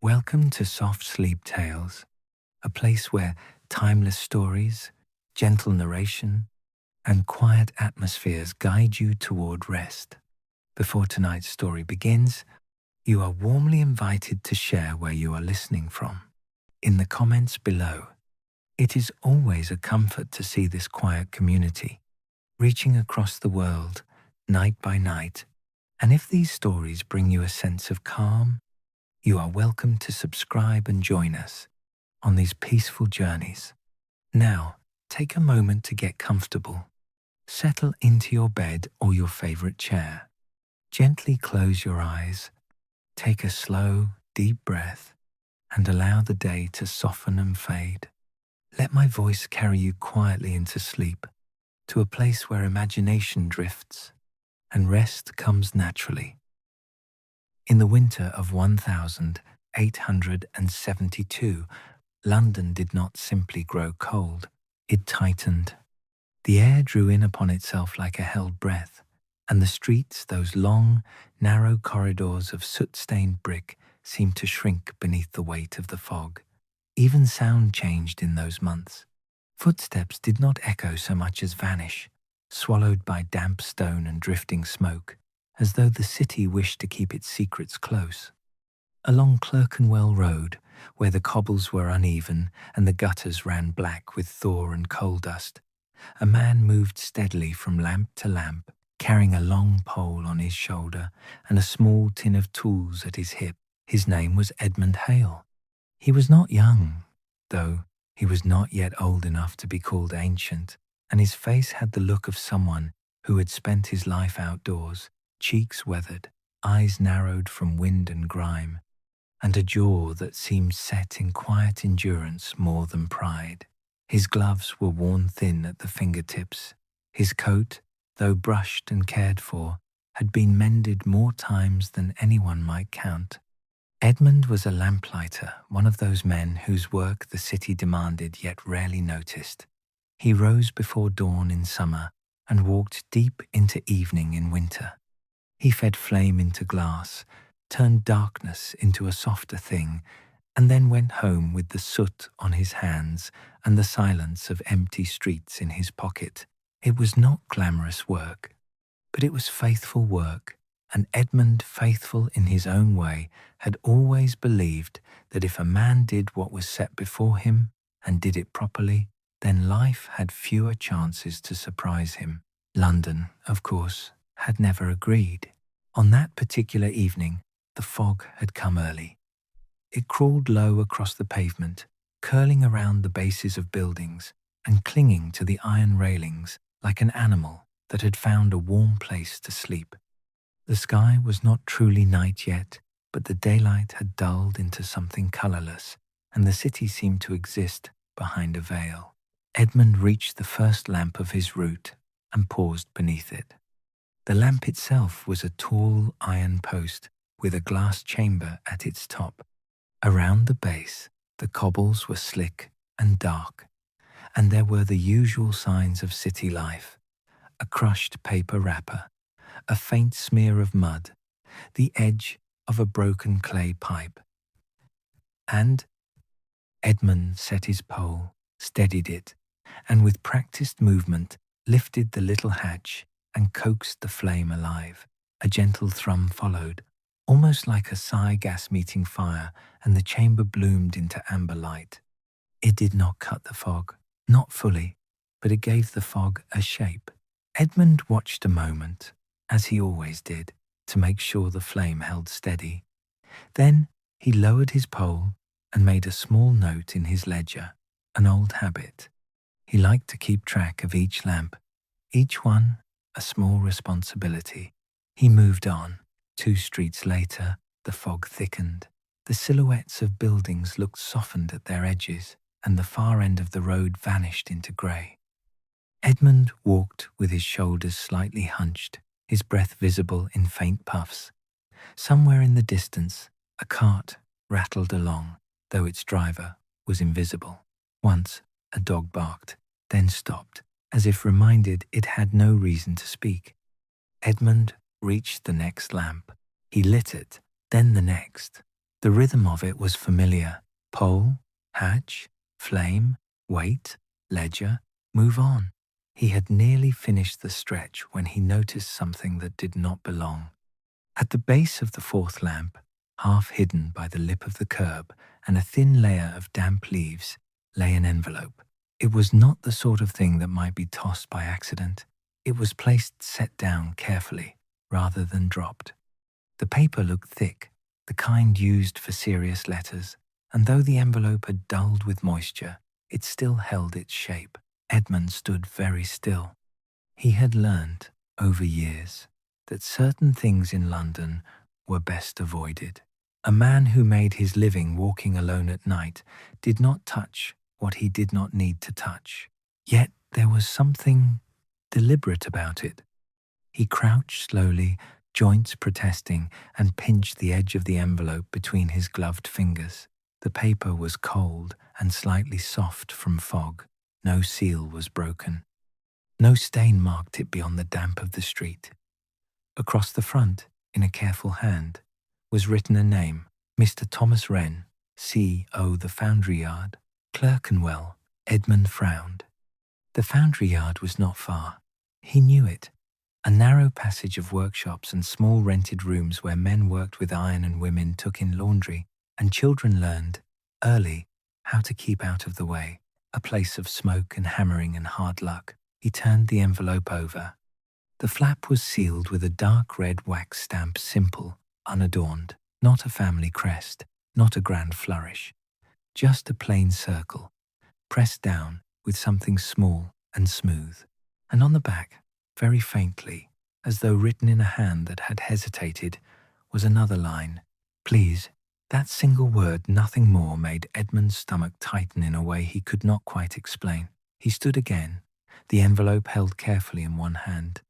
Welcome to Soft Sleep Tales, a place where timeless stories, gentle narration, and quiet atmospheres guide you toward rest. Before tonight's story begins, you are warmly invited to share where you are listening from in the comments below. It is always a comfort to see this quiet community reaching across the world night by night. And if these stories bring you a sense of calm, you are welcome to subscribe and join us on these peaceful journeys. Now, take a moment to get comfortable. Settle into your bed or your favorite chair. Gently close your eyes, take a slow, deep breath, and allow the day to soften and fade. Let my voice carry you quietly into sleep, to a place where imagination drifts and rest comes naturally. In the winter of 1872, London did not simply grow cold, it tightened. The air drew in upon itself like a held breath, and the streets, those long, narrow corridors of soot-stained brick, seemed to shrink beneath the weight of the fog. Even sound changed in those months. Footsteps did not echo so much as vanish, swallowed by damp stone and drifting smoke, as though the city wished to keep its secrets close. Along Clerkenwell Road, where the cobbles were uneven and the gutters ran black with thaw and coal dust, a man moved steadily from lamp to lamp, carrying a long pole on his shoulder and a small tin of tools at his hip. His name was Edmund Hale. He was not young, though he was not yet old enough to be called ancient, and his face had the look of someone who had spent his life outdoors, cheeks weathered, eyes narrowed from wind and grime, and a jaw that seemed set in quiet endurance more than pride. His gloves were worn thin at the fingertips. His coat, though brushed and cared for, had been mended more times than anyone might count. Edmund was a lamplighter, one of those men whose work the city demanded yet rarely noticed. He rose before dawn in summer and walked deep into evening in winter. He fed flame into glass, turned darkness into a softer thing, and then went home with the soot on his hands and the silence of empty streets in his pocket. It was not glamorous work, but it was faithful work, and Edmund, faithful in his own way, had always believed that if a man did what was set before him and did it properly, then life had fewer chances to surprise him. London, of course, had never agreed. On that particular evening, the fog had come early. It crawled low across the pavement, curling around the bases of buildings and clinging to the iron railings like an animal that had found a warm place to sleep. The sky was not truly night yet, but the daylight had dulled into something colourless, and the city seemed to exist behind a veil. Edmund reached the first lamp of his route and paused beneath it. The lamp itself was a tall iron post with a glass chamber at its top. Around the base, the cobbles were slick and dark, and there were the usual signs of city life: a crushed paper wrapper, a faint smear of mud, the edge of a broken clay pipe. And Edmund set his pole, steadied it, and with practiced movement lifted the little hatch and coaxed the flame alive. A gentle thrum followed, almost like a sigh gas meeting fire, and the chamber bloomed into amber light. It did not cut the fog, not fully, but it gave the fog a shape. Edmund watched a moment, as he always did, to make sure the flame held steady. Then he lowered his pole and made a small note in his ledger, an old habit. He liked to keep track of each lamp, each one a small responsibility. He moved on. 2 streets later, the fog thickened. The silhouettes of buildings looked softened at their edges, and the far end of the road vanished into grey. Edmund walked with his shoulders slightly hunched, his breath visible in faint puffs. Somewhere in the distance, a cart rattled along, though its driver was invisible. Once, a dog barked, then stopped, as if reminded it had no reason to speak. Edmund reached the next lamp. He lit it, then the next. The rhythm of it was familiar. Pole, hatch, flame, wait, ledger, move on. He had nearly finished the stretch when he noticed something that did not belong. At the base of the fourth lamp, half hidden by the lip of the curb and a thin layer of damp leaves, lay an envelope. It was not the sort of thing that might be tossed by accident. It was placed set down carefully, rather than dropped. The paper looked thick, the kind used for serious letters, and though the envelope had dulled with moisture, it still held its shape. Edmund stood very still. He had learned, over years, that certain things in London were best avoided. A man who made his living walking alone at night did not touch what he did not need to touch. Yet there was something deliberate about it. He crouched slowly, joints protesting, and pinched the edge of the envelope between his gloved fingers. The paper was cold and slightly soft from fog. No seal was broken. No stain marked it beyond the damp of the street. Across the front, in a careful hand, was written a name: Mr. Thomas Wren, C.O. the Foundry Yard, Clerkenwell. Edmund frowned. The foundry yard was not far. He knew it. A narrow passage of workshops and small rented rooms where men worked with iron and women took in laundry, and children learned, early, how to keep out of the way. A place of smoke and hammering and hard luck. He turned the envelope over. The flap was sealed with a dark red wax stamp, simple, unadorned, not a family crest, not a grand flourish, just a plain circle, pressed down with something small and smooth. And on the back, very faintly, as though written in a hand that had hesitated, was another line: Please. That single word, nothing more, made Edmund's stomach tighten in a way he could not quite explain. He stood again, the envelope held carefully in one hand.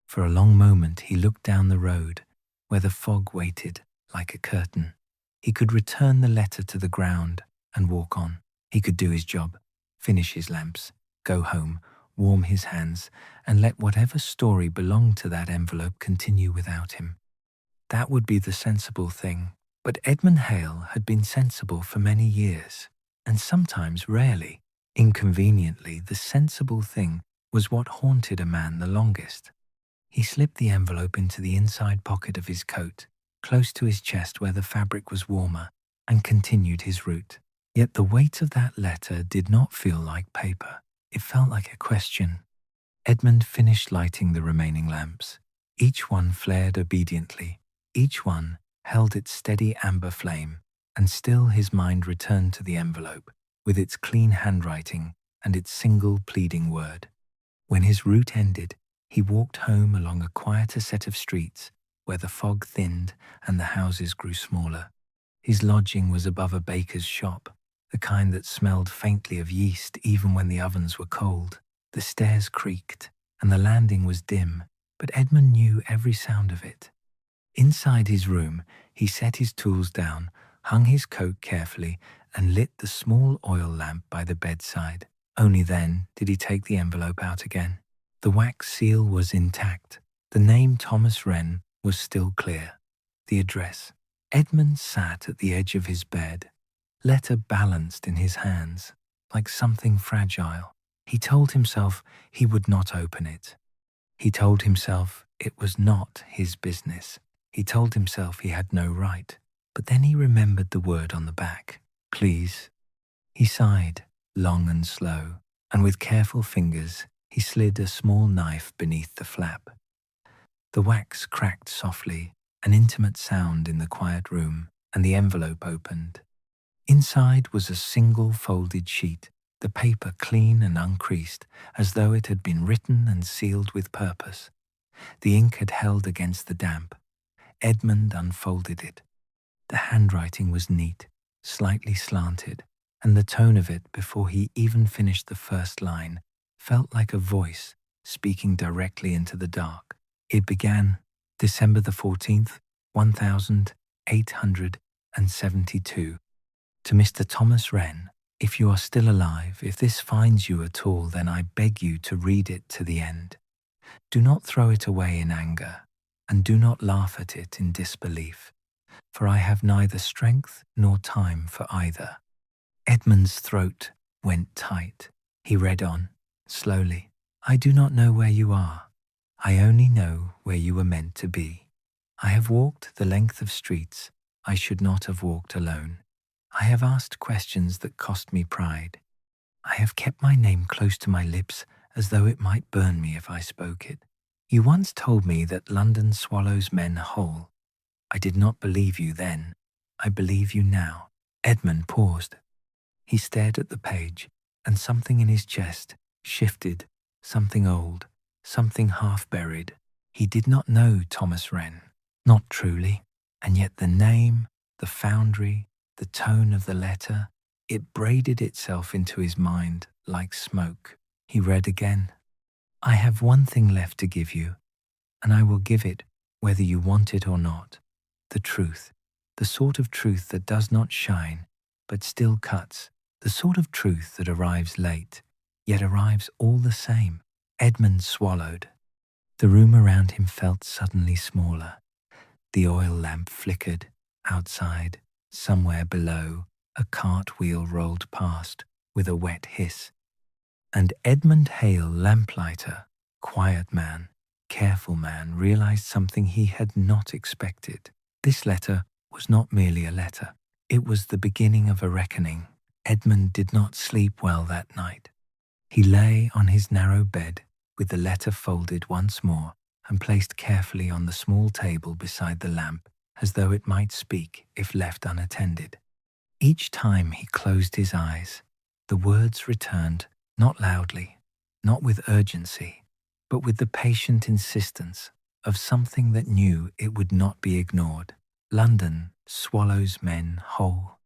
For a long moment he looked down the road, where the fog waited like a curtain. He could return the letter to the ground and walk on. He could do his job, finish his lamps, go home, warm his hands, and let whatever story belonged to that envelope continue without him. That would be the sensible thing. But Edmund Hale had been sensible for many years, and sometimes, rarely, inconveniently, the sensible thing was what haunted a man the longest. He slipped the envelope into the inside pocket of his coat, close to his chest where the fabric was warmer, and continued his route. Yet the weight of that letter did not feel like paper. It felt like a question. Edmund finished lighting the remaining lamps. Each one flared obediently. Each one held its steady amber flame, and still his mind returned to the envelope, with its clean handwriting and its single pleading word. When his route ended, he walked home along a quieter set of streets where the fog thinned and the houses grew smaller. His lodging was above a baker's shop, the kind that smelled faintly of yeast even when the ovens were cold. The stairs creaked, and the landing was dim, but Edmund knew every sound of it. Inside his room, he set his tools down, hung his coat carefully, and lit the small oil lamp by the bedside. Only then did he take the envelope out again. The wax seal was intact. The name Thomas Wren was still clear. The address. Edmund sat at the edge of his bed, letter balanced in his hands, like something fragile. He told himself he would not open it. He told himself it was not his business. He told himself he had no right. But then he remembered the word on the back. Please. He sighed, long and slow, and with careful fingers he slid a small knife beneath the flap. The wax cracked softly, an intimate sound in the quiet room, and the envelope opened. Inside was a single folded sheet, the paper clean and uncreased, as though it had been written and sealed with purpose. The ink had held against the damp. Edmund unfolded it. The handwriting was neat, slightly slanted, and the tone of it before he even finished the first line felt like a voice speaking directly into the dark. It began, December the 14th, 1872. To Mr. Thomas Wren, if you are still alive, if this finds you at all, then I beg you to read it to the end. Do not throw it away in anger, and do not laugh at it in disbelief. for I have neither strength nor time for either." Edmund's throat went tight. He read on, slowly. "I do not know where you are. I only know where you were meant to be. I have walked the length of streets I should not have walked alone. I have asked questions that cost me pride. I have kept my name close to my lips as though it might burn me if I spoke it. You once told me that London swallows men whole. I did not believe you then. I believe you now." Edmund paused. He stared at the page, and something in his chest shifted, something old, something half-buried. He did not know Thomas Wren, not truly, and yet the name, the foundry, the tone of the letter, it braided itself into his mind like smoke. He read again. "I have one thing left to give you, and I will give it whether you want it or not. The truth, the sort of truth that does not shine, but still cuts, the sort of truth that arrives late, yet arrives all the same." Edmund swallowed. The room around him felt suddenly smaller. The oil lamp flickered. Outside, somewhere below, a cartwheel rolled past with a wet hiss. And Edmund Hale, lamplighter, quiet man, careful man, realized something he had not expected. This letter was not merely a letter. It was the beginning of a reckoning. Edmund did not sleep well that night. He lay on his narrow bed with the letter folded once more and placed carefully on the small table beside the lamp, as though it might speak if left unattended. Each time he closed his eyes, the words returned, not loudly, not with urgency, but with the patient insistence of something that knew it would not be ignored. London swallows men whole.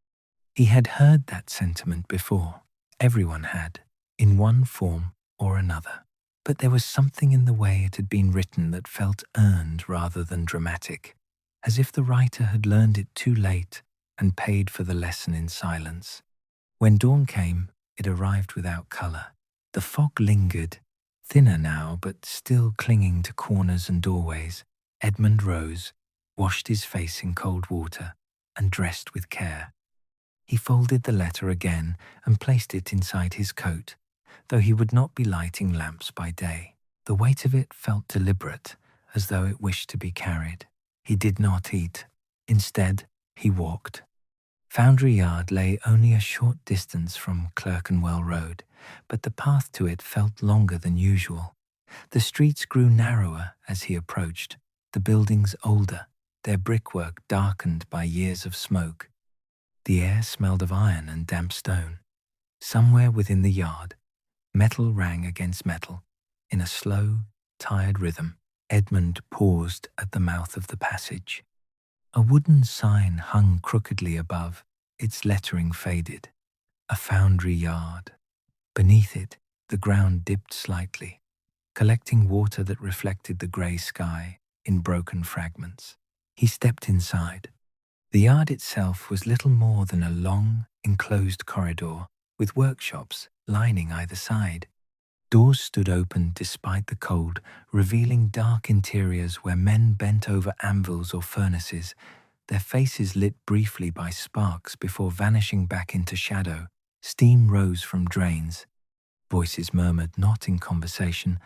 He had heard that sentiment before. Everyone had, in one form or another. But there was something in the way it had been written that felt earned rather than dramatic, as if the writer had learned it too late and paid for the lesson in silence. When dawn came, it arrived without colour. The fog lingered, thinner now but still clinging to corners and doorways. Edmund rose, washed his face in cold water, and dressed with care. He folded the letter again and placed it inside his coat, though he would not be lighting lamps by day. The weight of it felt deliberate, as though it wished to be carried. He did not eat. Instead, he walked. Foundry Yard lay only a short distance from Clerkenwell Road, but the path to it felt longer than usual. The streets grew narrower as he approached, the buildings older, their brickwork darkened by years of smoke. The air smelled of iron and damp stone. Somewhere within the yard, metal rang against metal. In a slow, tired rhythm, Edmund paused at the mouth of the passage. A wooden sign hung crookedly above, its lettering faded. A foundry yard. Beneath it, the ground dipped slightly, collecting water that reflected the grey sky in broken fragments. He stepped inside. The yard itself was little more than a long, enclosed corridor with workshops lining either side. Doors stood open despite the cold, revealing dark interiors where men bent over anvils or furnaces, their faces lit briefly by sparks before vanishing back into shadow. Steam rose from drains. Voices murmured not in conversation,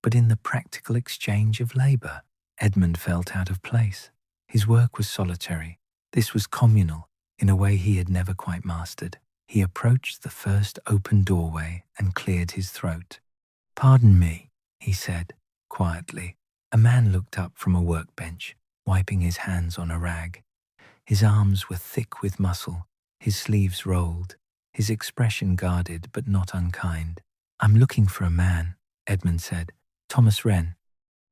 but in the practical exchange of labour. Edmund felt out of place. His work was solitary. This was communal, in a way he had never quite mastered. He approached the first open doorway and cleared his throat. "Pardon me," he said, quietly. A man looked up from a workbench, wiping his hands on a rag. His arms were thick with muscle, his sleeves rolled, his expression guarded but not unkind. "I'm looking for a man," Edmund said. "Thomas Wren."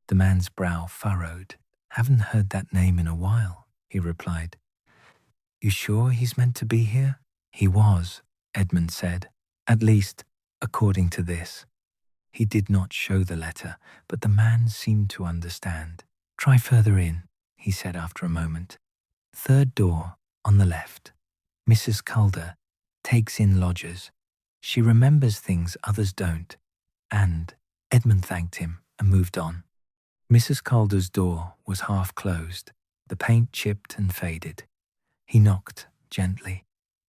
The man's brow furrowed. "Haven't heard that name in a while," he replied. "You sure he's meant to be here?" "He was," Edmund said. "At least, according to this." He did not show the letter, but the man seemed to understand. "Try further in," he said after a moment. "Third door, on the left. Mrs. Calder takes in lodgers. She remembers things others don't." And Edmund thanked him and moved on. Mrs. Calder's door was half closed. The paint chipped and faded. He knocked gently.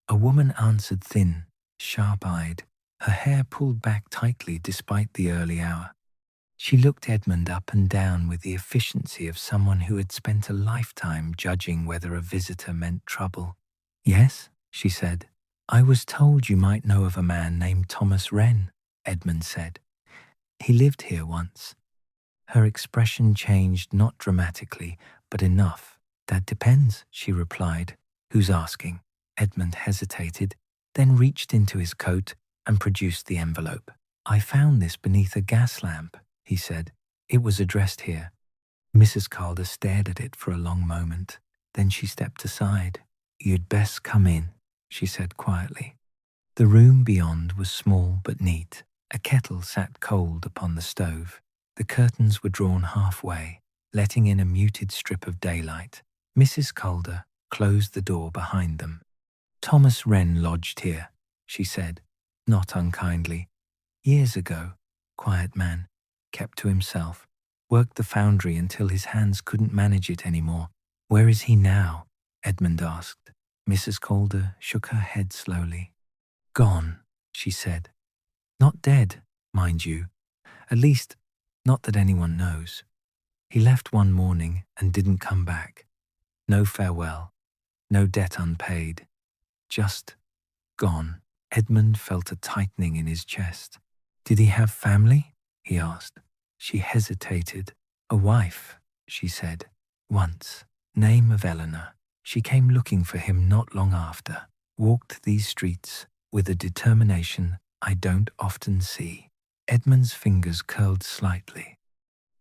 A woman answered, thin, sharp-eyed, her hair pulled back tightly despite the early hour. She looked Edmund up and down with the efficiency of someone who had spent a lifetime judging whether a visitor meant trouble. "Yes," she said. "I was told you might know of a man named Thomas Wren," Edmund said. "He lived here once." Her expression changed, not dramatically, but enough. "That depends," she replied. "Who's asking?" Edmund hesitated, then reached into his coat and produced the envelope. "I found this beneath a gas lamp," he said. "It was addressed here." Mrs. Calder stared at it for a long moment. Then she stepped aside. "You'd best come in," she said quietly. The room beyond was small but neat. A kettle sat cold upon the stove. The curtains were drawn halfway, letting in a muted strip of daylight. Mrs. Calder closed the door behind them. "Thomas Wren lodged here," she said, not unkindly. "Years ago. Quiet man. Kept to himself. Worked the foundry until his hands couldn't manage it anymore." "Where is he now?" Edmund asked. Mrs. Calder shook her head slowly. "Gone," she said. "Not dead, mind you. At least, not that anyone knows. He left one morning and didn't come back. No farewell. No debt unpaid. Just gone." Edmund felt a tightening in his chest. "Did he have family?" he asked. She hesitated. "A wife," she said. "Once. Name of Eleanor. She came looking for him not long after. Walked these streets with a determination I don't often see." Edmund's fingers curled slightly.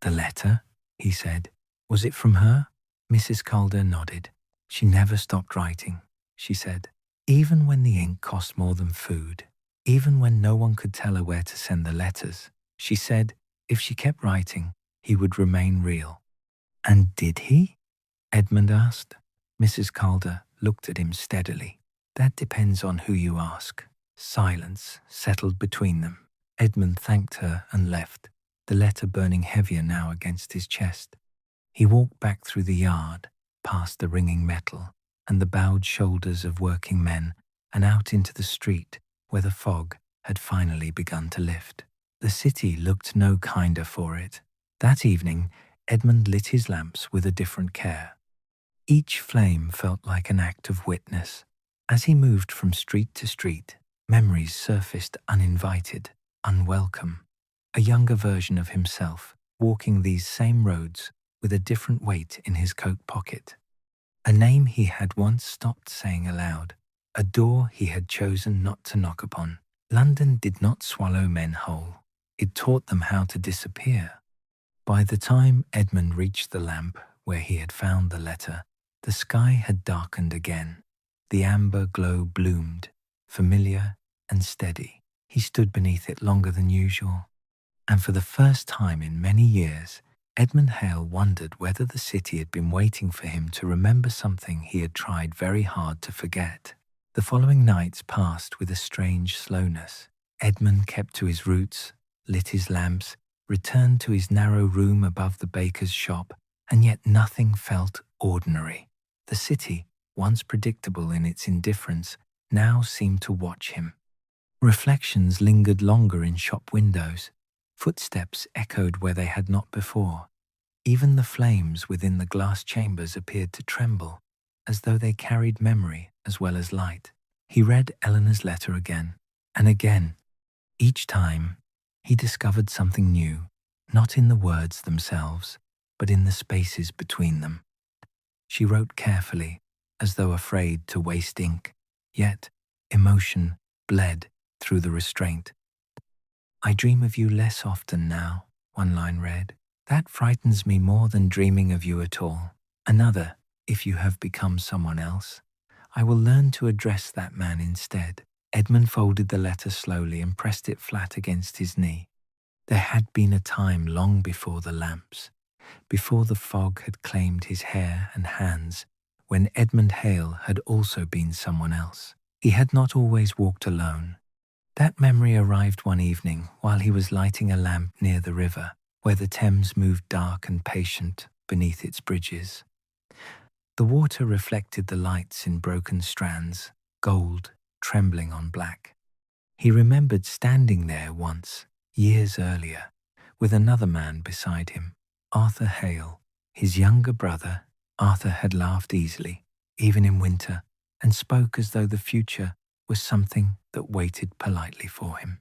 "The letter?" he said. "Was it from her?" Mrs. Calder nodded. "She never stopped writing," she said. "Even when the ink cost more than food. Even when no one could tell her where to send the letters. She said if she kept writing, he would remain real." "And did he?" Edmund asked. Mrs. Calder looked at him steadily. "That depends on who you ask." Silence settled between them. Edmund thanked her and left, the letter burning heavier now against his chest. He walked back through the yard, past the ringing metal and the bowed shoulders of working men, and out into the street where the fog had finally begun to lift. The city looked no kinder for it. That evening, Edmund lit his lamps with a different care. Each flame felt like an act of witness. As he moved from street to street, memories surfaced uninvited, unwelcome. A younger version of himself, walking these same roads with a different weight in his coat pocket. A name he had once stopped saying aloud. A door he had chosen not to knock upon. London did not swallow men whole. It taught them how to disappear. By the time Edmund reached the lamp where he had found the letter, the sky had darkened again. The amber glow bloomed, familiar and steady. He stood beneath it longer than usual. And for the first time in many years, Edmund Hale wondered whether the city had been waiting for him to remember something he had tried very hard to forget. The following nights passed with a strange slowness. Edmund kept to his roots, lit his lamps, returned to his narrow room above the baker's shop, and yet nothing felt ordinary. The city, once predictable in its indifference, now seemed to watch him. Reflections lingered longer in shop windows. Footsteps echoed where they had not before. Even the flames within the glass chambers appeared to tremble, as though they carried memory as well as light. He read Eleanor's letter again and again. Each time, he discovered something new, not in the words themselves, but in the spaces between them. She wrote carefully, as though afraid to waste ink, yet emotion bled through the restraint. "I dream of you less often now," one line read. "That frightens me more than dreaming of you at all." Another, "If you have become someone else, I will learn to address that man instead." Edmund folded the letter slowly and pressed it flat against his knee. There had been a time long before the lamps, before the fog had claimed his hair and hands, when Edmund Hale had also been someone else. He had not always walked alone. That memory arrived one evening while he was lighting a lamp near the river, where the Thames moved dark and patient beneath its bridges. The water reflected the lights in broken strands, gold trembling on black. He remembered standing there once, years earlier, with another man beside him, Arthur Hale, his younger brother. Arthur had laughed easily, even in winter, and spoke as though the future was something that waited politely for him.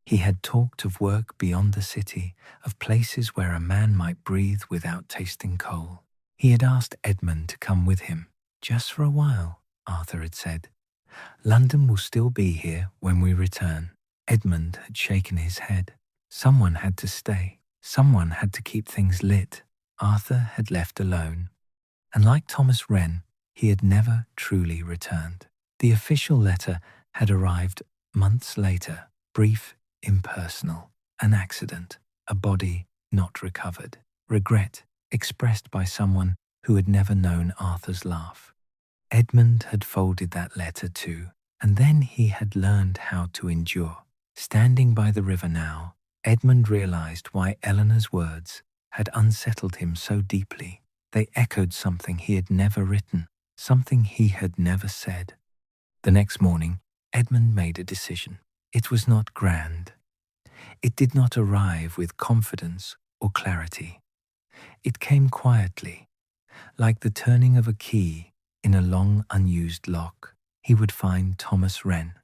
He had talked of work beyond the city, of places where a man might breathe without tasting coal. He had asked Edmund to come with him, just for a while, Arthur had said. London will still be here when we return. Edmund had shaken his head. Someone had to stay. Someone had to keep things lit. Arthur had left alone. And like Thomas Wren, he had never truly returned. The official letter had arrived months later, brief, impersonal. An accident, a body not recovered. Regret expressed by someone who had never known Arthur's laugh. Edmund had folded that letter too, and then he had learned how to endure. Standing by the river now, Edmund realized why Eleanor's words had unsettled him so deeply. They echoed something he had never written, something he had never said. The next morning, Edmund made a decision. It was not grand. It did not arrive with confidence or clarity. It came quietly, like the turning of a key in a long unused lock. He would find Thomas Wren,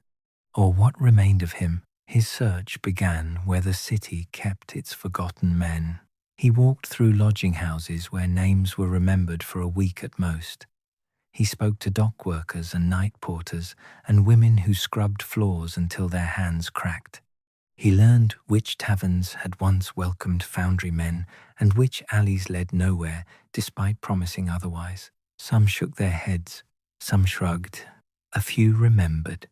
or what remained of him. His search began where the city kept its forgotten men. He walked through lodging houses where names were remembered for a week at most. He spoke to dock workers and night porters and women who scrubbed floors until their hands cracked. He learned which taverns had once welcomed foundry men and which alleys led nowhere despite promising otherwise. Some shook their heads, some shrugged, a few remembered.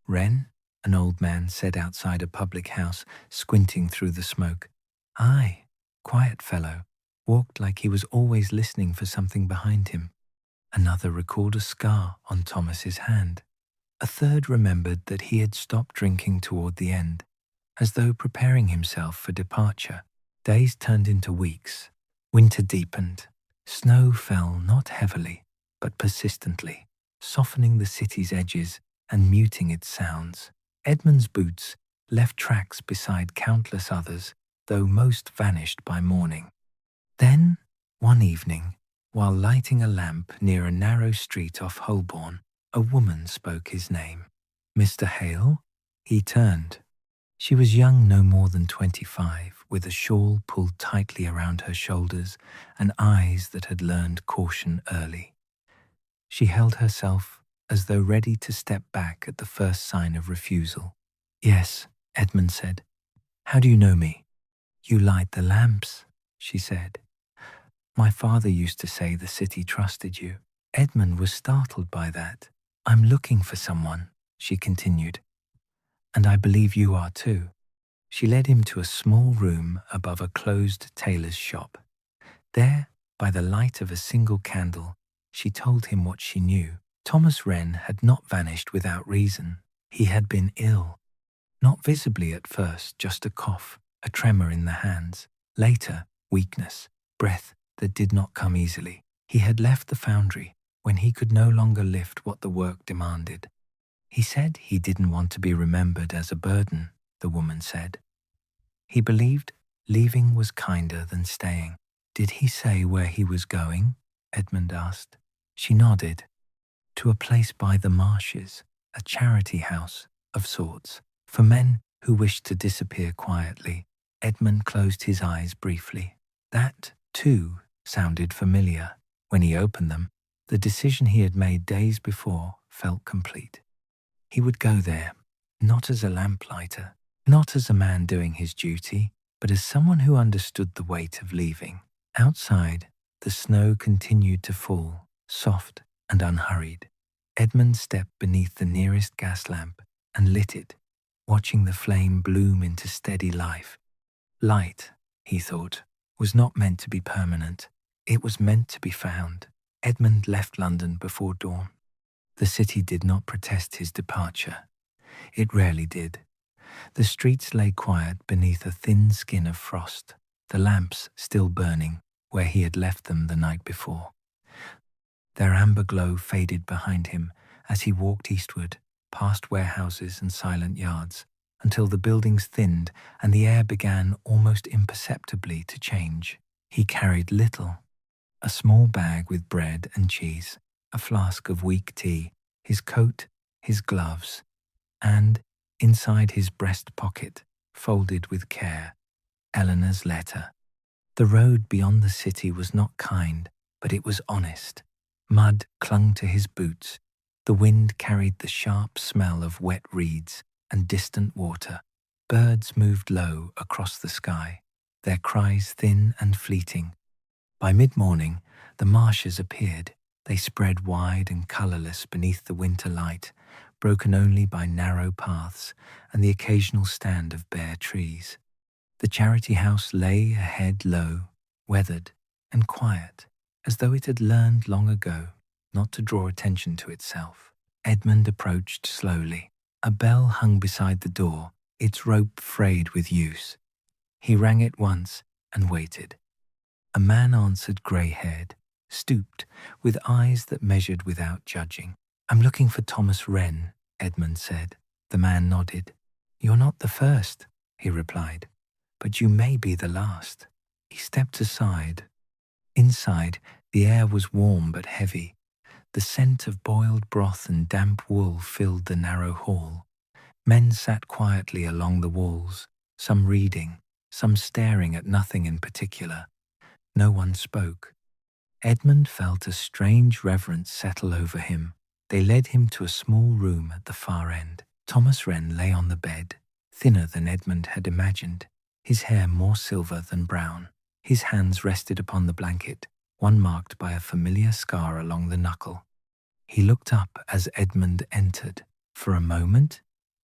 Wren, an old man said outside a public house, squinting through the smoke. Aye, quiet fellow, walked like he was always listening for something behind him. Another recalled a scar on Thomas's hand. A third remembered that he had stopped drinking toward the end, as though preparing himself for departure. Days turned into weeks. Winter deepened. Snow fell not heavily, but persistently, softening the city's edges and muting its sounds. Edmund's boots left tracks beside countless others, though most vanished by morning. Then, one evening, while lighting a lamp near a narrow street off Holborn, a woman spoke his name. Mr. Hale? He turned. She was young, no more than 25, with a shawl pulled tightly around her shoulders and eyes that had learned caution early. She held herself as though ready to step back at the first sign of refusal. Yes, Edmund said. How do you know me? You light the lamps, she said. My father used to say the city trusted you. Edmund was startled by that. I'm looking for someone, she continued. And I believe you are too. She led him to a small room above a closed tailor's shop. There, by the light of a single candle, she told him what she knew. Thomas Wren had not vanished without reason. He had been ill. Not visibly at first, just a cough, a tremor in the hands. Later, weakness, breath that did not come easily. He had left the foundry when he could no longer lift what the work demanded. He said he didn't want to be remembered as a burden, the woman said. He believed leaving was kinder than staying. Did he say where he was going? Edmund asked. She nodded. To a place by the marshes, a charity house of sorts, for men who wished to disappear quietly. Edmund closed his eyes briefly. That, too, sounded familiar. When he opened them, the decision he had made days before felt complete. He would go there, not as a lamplighter, not as a man doing his duty, but as someone who understood the weight of leaving. Outside, the snow continued to fall, soft and unhurried. Edmund stepped beneath the nearest gas lamp and lit it, watching the flame bloom into steady life. Light, he thought, was not meant to be permanent. It was meant to be found. Edmund left London before dawn. The city did not protest his departure. It rarely did. The streets lay quiet beneath a thin skin of frost, the lamps still burning where he had left them the night before. Their amber glow faded behind him as he walked eastward, past warehouses and silent yards, until the buildings thinned and the air began almost imperceptibly to change. He carried little: a small bag with bread and cheese, a flask of weak tea, his coat, his gloves, and, inside his breast pocket, folded with care, Eleanor's letter. The road beyond the city was not kind, but it was honest. Mud clung to his boots. The wind carried the sharp smell of wet reeds and distant water. Birds moved low across the sky, their cries thin and fleeting. By mid-morning, the marshes appeared. They spread wide and colourless beneath the winter light, broken only by narrow paths and the occasional stand of bare trees. The charity house lay ahead low, weathered and quiet, as though it had learned long ago not to draw attention to itself. Edmund approached slowly. A bell hung beside the door, its rope frayed with use. He rang it once and waited. A man answered, grey-haired, stooped, with eyes that measured without judging. "I'm looking for Thomas Wren," Edmund said. The man nodded. "You're not the first," he replied, "but you may be the last." He stepped aside. Inside, the air was warm but heavy. The scent of boiled broth and damp wool filled the narrow hall. Men sat quietly along the walls, some reading, some staring at nothing in particular. No one spoke. Edmund felt a strange reverence settle over him. They led him to a small room at the far end. Thomas Wren lay on the bed, thinner than Edmund had imagined, his hair more silver than brown. His hands rested upon the blanket, one marked by a familiar scar along the knuckle. He looked up as Edmund entered. For a moment,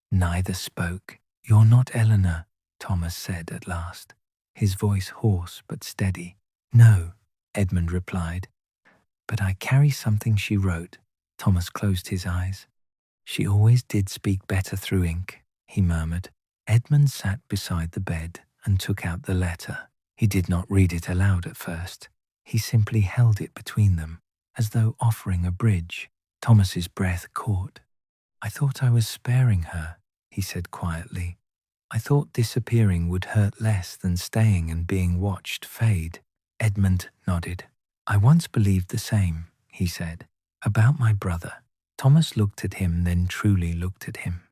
neither spoke. "You're not Eleanor," Thomas said at last, his voice hoarse but steady. "No," Edmund replied, "but I carry something she wrote." Thomas closed his eyes. "She always did speak better through ink," he murmured. Edmund sat beside the bed and took out the letter. He did not read it aloud at first. He simply held it between them, as though offering a bridge. Thomas's breath caught. "I thought I was sparing her," he said quietly. "I thought disappearing would hurt less than staying and being watched fade." Edmund nodded. "I once believed the same," he said, "about my brother." Thomas looked at him, then truly looked at him.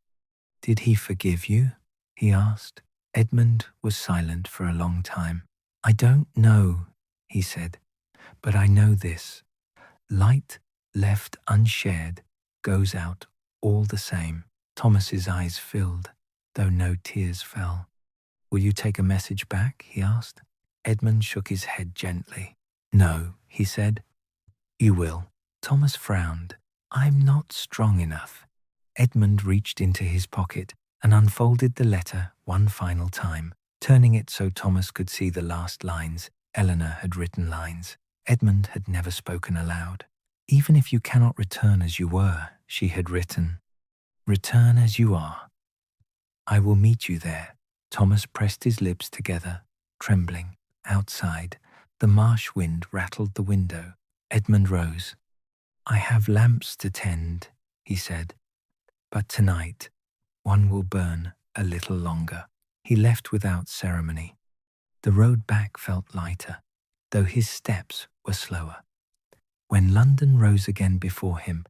"Did he forgive you?" he asked. Edmund was silent for a long time. "I don't know," he said, "but I know this. Light left unshared goes out all the same." Thomas's eyes filled, though no tears fell. "Will you take a message back?" he asked. Edmund shook his head gently. "No," he said. "You will." Thomas frowned. "I'm not strong enough." Edmund reached into his pocket and unfolded the letter one final time, turning it so Thomas could see the last lines. Eleanor had written lines Edmund had never spoken aloud. "Even if you cannot return as you were," she had written, "return as you are. I will meet you there." Thomas pressed his lips together, trembling. Outside, the marsh wind rattled the window. Edmund rose. "I have lamps to tend," he said, "but tonight one will burn a little longer." He left without ceremony. The road back felt lighter, though his steps were slower. When London rose again before him,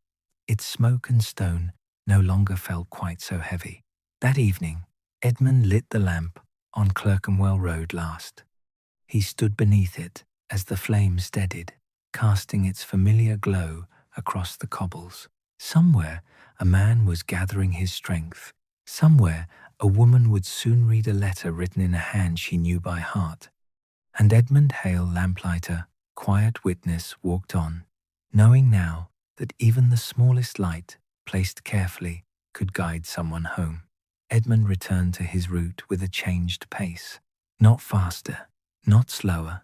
its smoke and stone no longer felt quite so heavy. That evening, Edmund lit the lamp on Clerkenwell Road last. He stood beneath it as the flame steadied, casting its familiar glow across the cobbles. Somewhere, a man was gathering his strength. Somewhere, a woman would soon read a letter written in a hand she knew by heart. And Edmund Hale, lamplighter, quiet witness, walked on, knowing now that even the smallest light, placed carefully, could guide someone home. Edmund returned to his route with a changed pace, not faster, not slower,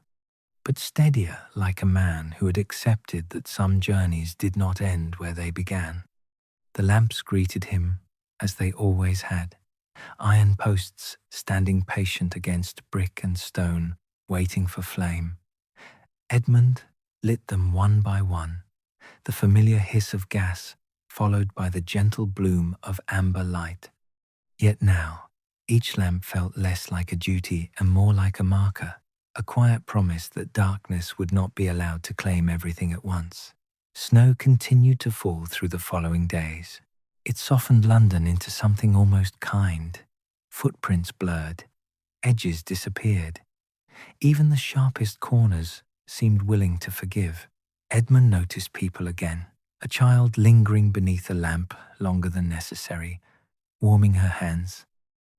but steadier, like a man who had accepted that some journeys did not end where they began. The lamps greeted him as they always had, iron posts standing patient against brick and stone, waiting for flame. Edmund lit them one by one, the familiar hiss of gas, followed by the gentle bloom of amber light. Yet now, each lamp felt less like a duty and more like a marker, a quiet promise that darkness would not be allowed to claim everything at once. Snow continued to fall through the following days. It softened London into something almost kind. Footprints blurred, edges disappeared. Even the sharpest corners seemed willing to forgive. Edmund noticed people again, a child lingering beneath a lamp longer than necessary, warming her hands.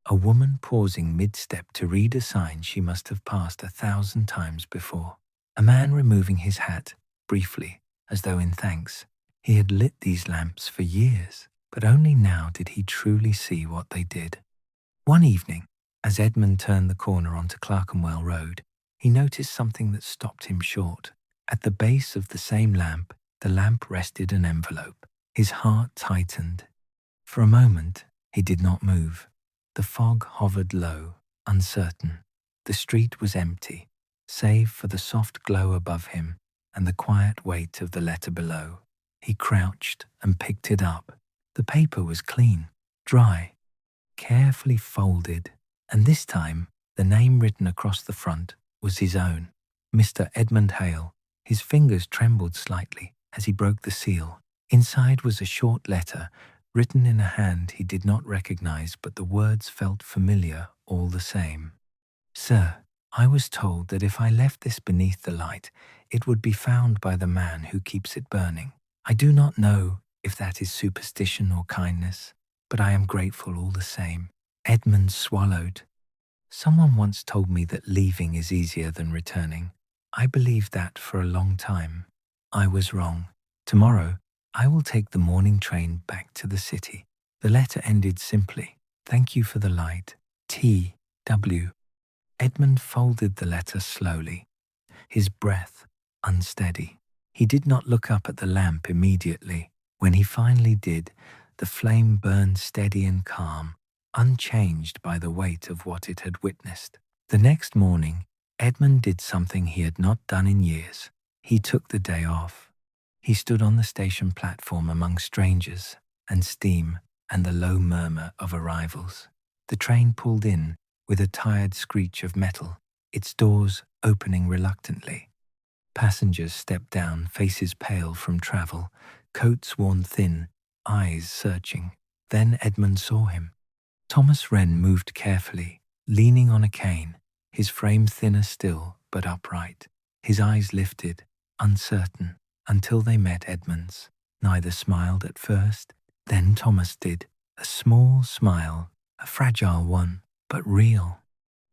A woman pausing mid-step to read a sign she must have passed 1,000 times before. A man removing his hat, briefly, as though in thanks. He had lit these lamps for years, but only now did he truly see what they did. One evening, as Edmund turned the corner onto Clerkenwell Road, he noticed something that stopped him short. At the base of the same lamp, the lamp rested an envelope. His heart tightened. For a moment, he did not move. The fog hovered low, uncertain. The street was empty, save for the soft glow above him and the quiet weight of the letter below. He crouched and picked it up. The paper was clean, dry, carefully folded, and this time the name written across the front was his own, Mr. Edmund Hale. His fingers trembled slightly as he broke the seal. Inside was a short letter, written in a hand he did not recognize, but the words felt familiar all the same. Sir, I was told that if I left this beneath the light, it would be found by the man who keeps it burning. I do not know if that is superstition or kindness, but I am grateful all the same. Edmund swallowed. Someone once told me that leaving is easier than returning. I believed that for a long time. I was wrong. Tomorrow, I will take the morning train back to the city. The letter ended simply. Thank you for the light. T.W. Edmund folded the letter slowly, his breath unsteady. He did not look up at the lamp immediately. When he finally did, the flame burned steady and calm, unchanged by the weight of what it had witnessed. The next morning, Edmund did something he had not done in years. He took the day off. He stood on the station platform among strangers and steam and the low murmur of arrivals. The train pulled in with a tired screech of metal, its doors opening reluctantly. Passengers stepped down, faces pale from travel, coats worn thin, eyes searching. Then Edmund saw him. Thomas Wren moved carefully, leaning on a cane, his frame thinner still but upright, his eyes lifted, uncertain, until they met Edmund's. Neither smiled at first. Then Thomas did, a small smile, a fragile one, but real.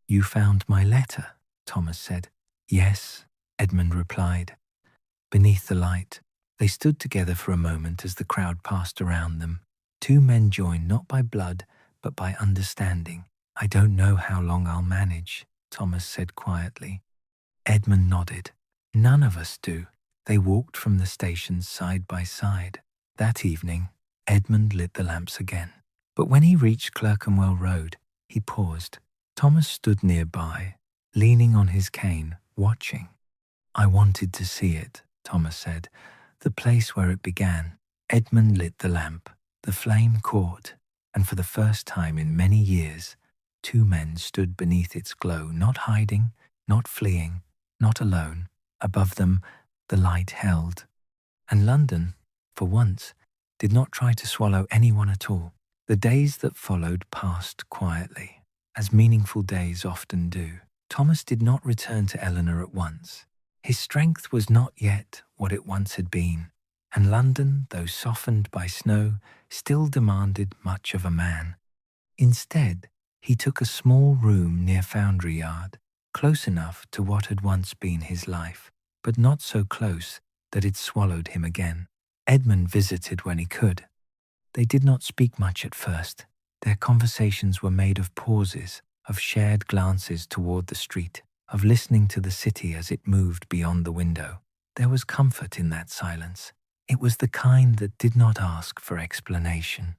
You found my letter, Thomas said. Yes, Edmund replied. Beneath the light, they stood together for a moment as the crowd passed around them. Two men joined not by blood, but by understanding. I don't know how long I'll manage, Thomas said quietly. Edmund nodded. None of us do. They walked from the stations side by side. That evening, Edmund lit the lamps again. But when he reached Clerkenwell Road, he paused. Thomas stood nearby, leaning on his cane, watching. I wanted to see it, Thomas said, the place where it began. Edmund lit the lamp. The flame caught, and for the first time in many years, two men stood beneath its glow, not hiding, not fleeing, not alone. Above them, the light held. And London, for once, did not try to swallow anyone at all. The days that followed passed quietly, as meaningful days often do. Thomas did not return to Eleanor at once. His strength was not yet what it once had been, and London, though softened by snow, still demanded much of a man. Instead, he took a small room near Foundry Yard, close enough to what had once been his life, but not so close that it swallowed him again. Edmund visited when he could. They did not speak much at first. Their conversations were made of pauses, of shared glances toward the street, of listening to the city as it moved beyond the window. There was comfort in that silence. It was the kind that did not ask for explanation.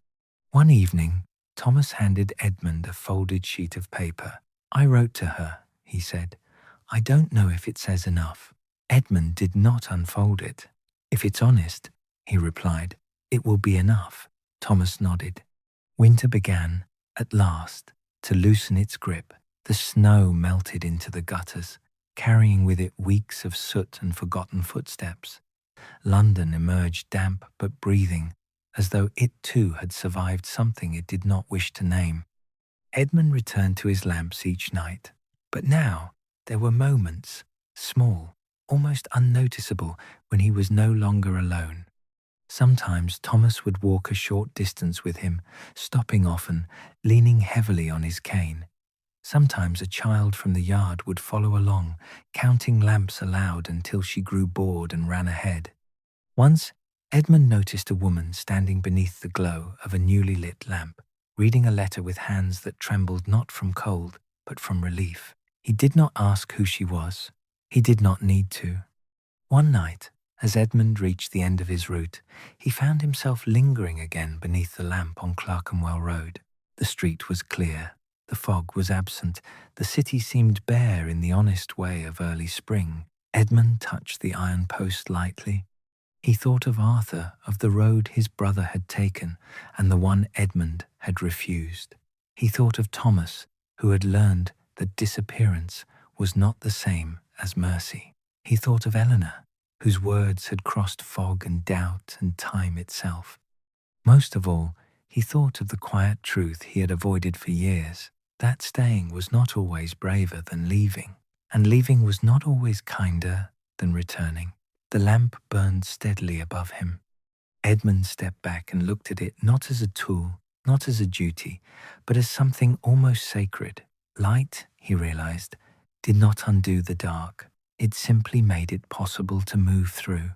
One evening, Thomas handed Edmund a folded sheet of paper. I wrote to her, he said. I don't know if it says enough. Edmund did not unfold it. If it's honest, he replied. It will be enough. Thomas nodded. Winter began, at last, to loosen its grip. The snow melted into the gutters, carrying with it weeks of soot and forgotten footsteps. London emerged damp but breathing, as though it too had survived something it did not wish to name. Edmund returned to his lamps each night, but now there were moments, small, almost unnoticeable, when he was no longer alone. Sometimes Thomas would walk a short distance with him, stopping often, leaning heavily on his cane. Sometimes a child from the yard would follow along, counting lamps aloud until she grew bored and ran ahead. Once, Edmund noticed a woman standing beneath the glow of a newly lit lamp, reading a letter with hands that trembled not from cold, but from relief. He did not ask who she was. He did not need to. One night, as Edmund reached the end of his route, he found himself lingering again beneath the lamp on Clerkenwell Road. The street was clear. The fog was absent. The city seemed bare in the honest way of early spring. Edmund touched the iron post lightly. He thought of Arthur, of the road his brother had taken, and the one Edmund had refused. He thought of Thomas, who had learned that disappearance was not the same as mercy. He thought of Eleanor, whose words had crossed fog and doubt and time itself. Most of all, he thought of the quiet truth he had avoided for years, that staying was not always braver than leaving, and leaving was not always kinder than returning. The lamp burned steadily above him. Edmund stepped back and looked at it not as a tool, not as a duty, but as something almost sacred. Light, he realized, did not undo the dark. It simply made it possible to move through.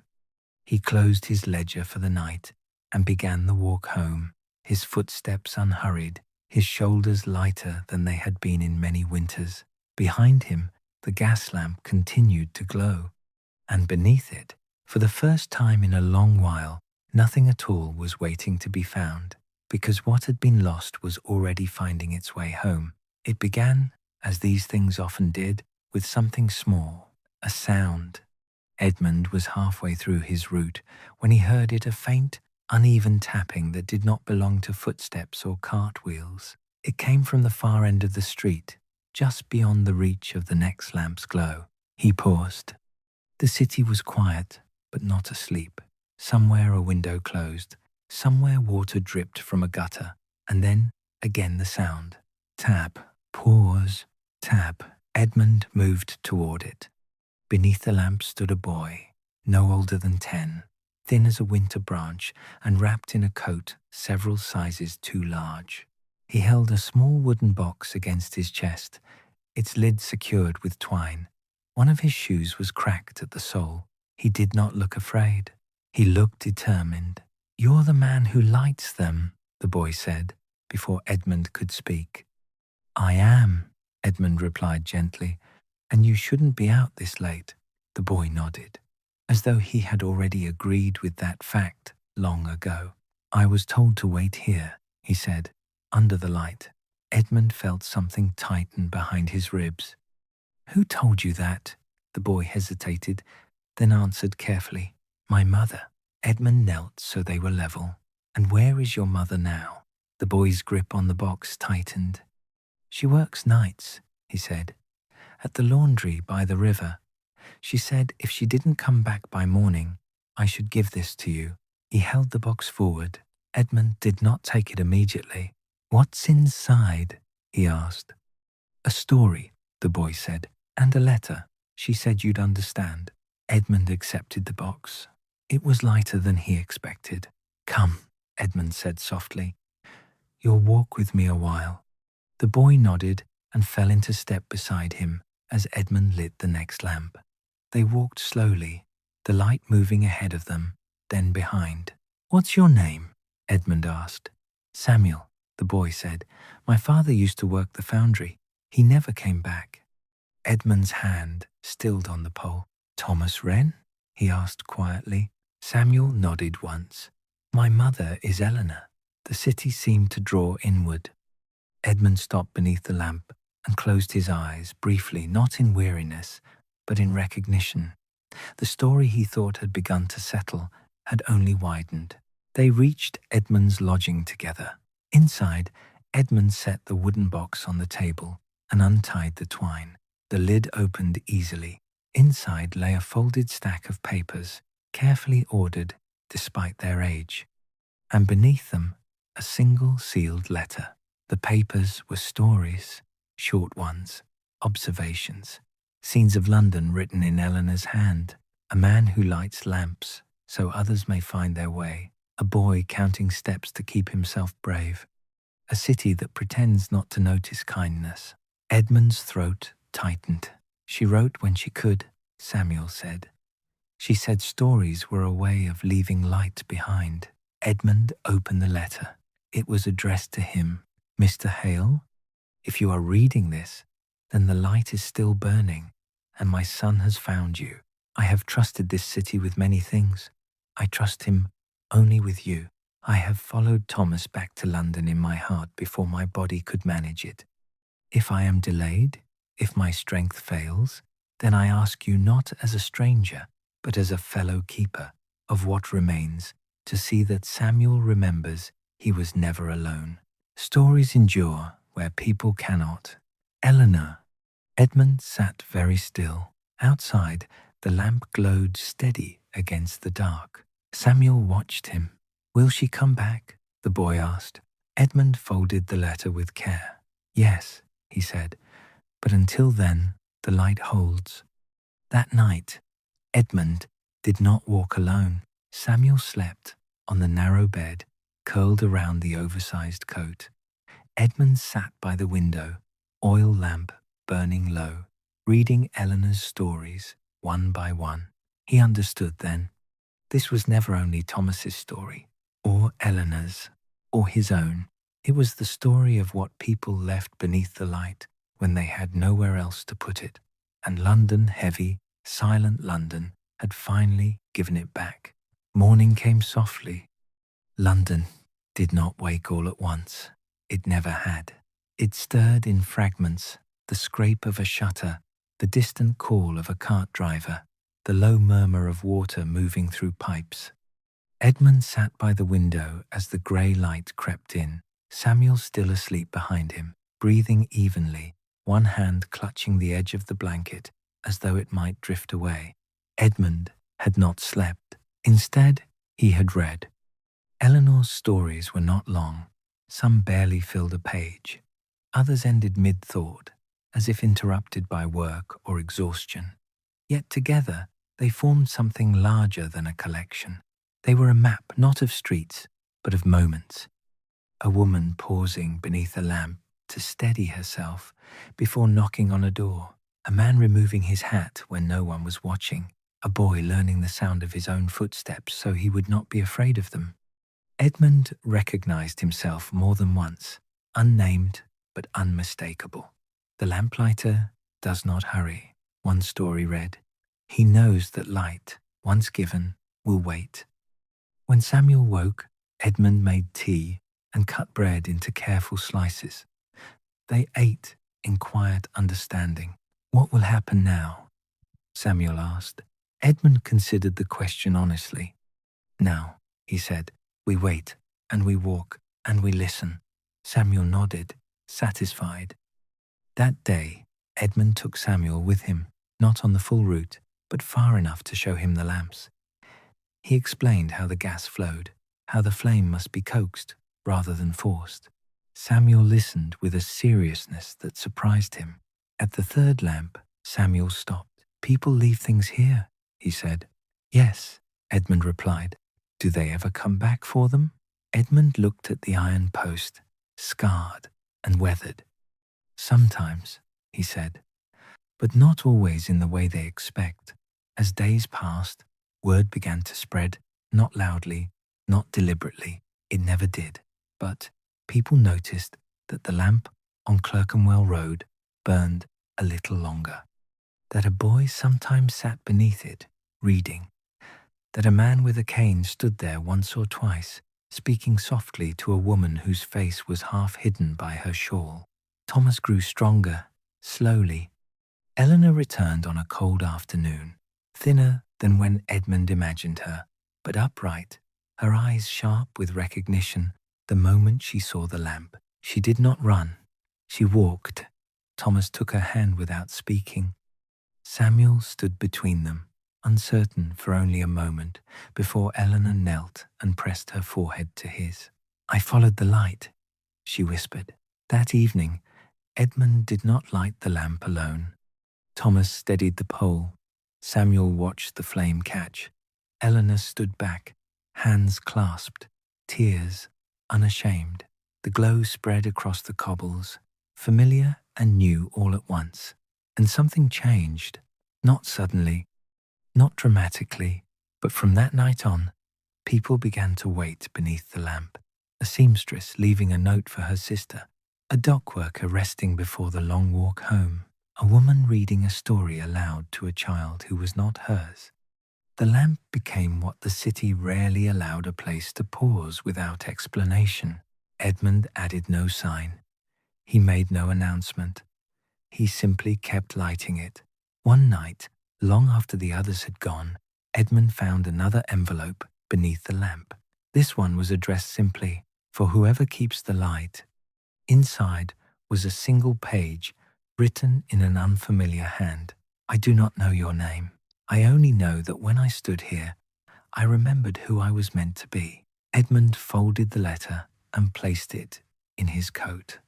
He closed his ledger for the night and began the walk home, his footsteps unhurried, his shoulders lighter than they had been in many winters. Behind him, the gas lamp continued to glow, and beneath it, for the first time in a long while, nothing at all was waiting to be found, because what had been lost was already finding its way home. It began, as these things often did, with something small, a sound. Edmund was halfway through his route when he heard it, a faint, uneven tapping that did not belong to footsteps or cartwheels. It came from the far end of the street, just beyond the reach of the next lamp's glow. He paused. The city was quiet, but not asleep. Somewhere a window closed, somewhere water dripped from a gutter, and then again the sound. Tap, pause, tap. Edmund moved toward it. Beneath the lamp stood a boy, no older than 10, thin as a winter branch and wrapped in a coat several sizes too large. He held a small wooden box against his chest, its lid secured with twine. One of his shoes was cracked at the sole. He did not look afraid. He looked determined. "You're the man who lights them," the boy said, before Edmund could speak. "I am," Edmund replied gently, "and you shouldn't be out this late." The boy nodded, as though he had already agreed with that fact long ago. "I was told to wait here," he said, under the light. Edmund felt something tighten behind his ribs. "Who told you that?" The boy hesitated, then answered carefully, "My mother." Edmund knelt so they were level. "And where is your mother now?" The boy's grip on the box tightened. "She works nights," he said, "at the laundry by the river. She said if she didn't come back by morning, I should give this to you." He held the box forward. Edmund did not take it immediately. "What's inside?" he asked. "A story," the boy said, "and a letter. She said you'd understand." Edmund accepted the box. It was lighter than he expected. "Come," Edmund said softly. "You'll walk with me a while." The boy nodded and fell into step beside him as Edmund lit the next lamp. They walked slowly, the light moving ahead of them, then behind. "What's your name?" Edmund asked. "Samuel," the boy said. "My father used to work the foundry. He never came back." Edmund's hand stilled on the pole. "Thomas Wren?" he asked quietly. Samuel nodded once. "My mother is Eleanor." The city seemed to draw inward. Edmund stopped beneath the lamp and closed his eyes briefly, not in weariness, but in recognition. The story he thought had begun to settle had only widened. They reached Edmund's lodging together. Inside, Edmund set the wooden box on the table and untied the twine. The lid opened easily. Inside lay a folded stack of papers, carefully ordered despite their age, and beneath them a single sealed letter. The papers were stories, short ones, observations, scenes of London written in Eleanor's hand, a man who lights lamps so others may find their way, a boy counting steps to keep himself brave, a city that pretends not to notice kindness. Edmund's throat tightened. She wrote when she could, Samuel said. She said stories were a way of leaving light behind. Edmund opened the letter. It was addressed to him. Mr. Hale, if you are reading this, then the light is still burning, and my son has found you. I have trusted this city with many things. I trust him only with you. I have followed Thomas back to London in my heart before my body could manage it. If I am delayed, if my strength fails, then I ask you not as a stranger, but as a fellow keeper of what remains, to see that Samuel remembers he was never alone. Stories endure where people cannot. Eleanor. Edmund sat very still. Outside, the lamp glowed steady against the dark. Samuel watched him. Will she come back? The boy asked. Edmund folded the letter with care. Yes, he said, but until then, the light holds. That night, Edmund did not walk alone. Samuel slept on the narrow bed, curled around the oversized coat. Edmund sat by the window, oil lamp burning low, reading Eleanor's stories one by one. He understood then. This was never only Thomas's story, or Eleanor's, or his own. It was the story of what people left beneath the light when they had nowhere else to put it. And London, heavy, silent London, had finally given it back. Morning came softly. London did not wake all at once. It never had. It stirred in fragments, the scrape of a shutter, the distant call of a cart driver, the low murmur of water moving through pipes. Edmund sat by the window as the grey light crept in, Samuel still asleep behind him, breathing evenly, one hand clutching the edge of the blanket as though it might drift away. Edmund had not slept. Instead, he had read. Eleanor's stories were not long. Some barely filled a page. Others ended mid-thought, as if interrupted by work or exhaustion. Yet together, they formed something larger than a collection. They were a map not of streets, but of moments. A woman pausing beneath a lamp to steady herself before knocking on a door. A man removing his hat when no one was watching. A boy learning the sound of his own footsteps so he would not be afraid of them. Edmund recognized himself more than once, unnamed but unmistakable. The lamplighter does not hurry, one story read. He knows that light, once given, will wait. When Samuel woke, Edmund made tea and cut bread into careful slices. They ate in quiet understanding. What will happen now? Samuel asked. Edmund considered the question honestly. Now, he said, we wait, and we walk, and we listen. Samuel nodded, satisfied. That day, Edmund took Samuel with him, not on the full route, but far enough to show him the lamps. He explained how the gas flowed, how the flame must be coaxed rather than forced. Samuel listened with a seriousness that surprised him. At the third lamp, Samuel stopped. People leave things here, he said. Yes, Edmund replied. Do they ever come back for them? Edmund looked at the iron post, scarred and weathered. Sometimes, he said, but not always in the way they expect. As days passed, word began to spread, not loudly, not deliberately. It never did. But people noticed that the lamp on Clerkenwell Road burned a little longer, that a boy sometimes sat beneath it, reading, that a man with a cane stood there once or twice, speaking softly to a woman whose face was half hidden by her shawl. Thomas grew stronger, slowly. Eleanor returned on a cold afternoon, thinner than when Edmund imagined her, but upright, her eyes sharp with recognition the moment she saw the lamp. She did not run. She walked. Thomas took her hand without speaking. Samuel stood between them, uncertain for only a moment, before Eleanor knelt and pressed her forehead to his. "I followed the light," she whispered. That evening, Edmund did not light the lamp alone. Thomas steadied the pole. Samuel watched the flame catch. Eleanor stood back, hands clasped, tears unashamed. The glow spread across the cobbles, familiar and new all at once. And something changed, not suddenly, not dramatically, but from that night on, people began to wait beneath the lamp. A seamstress leaving a note for her sister, a dock worker resting before the long walk home, a woman reading a story aloud to a child who was not hers. The lamp became what the city rarely allowed a place to pause without explanation. Edmund added no sign. He made no announcement. He simply kept lighting it. One night, long after the others had gone, Edmund found another envelope beneath the lamp. This one was addressed simply, "For whoever keeps the light." Inside was a single page written in an unfamiliar hand. "I do not know your name. I only know that when I stood here, I remembered who I was meant to be." Edmund folded the letter and placed it in his coat.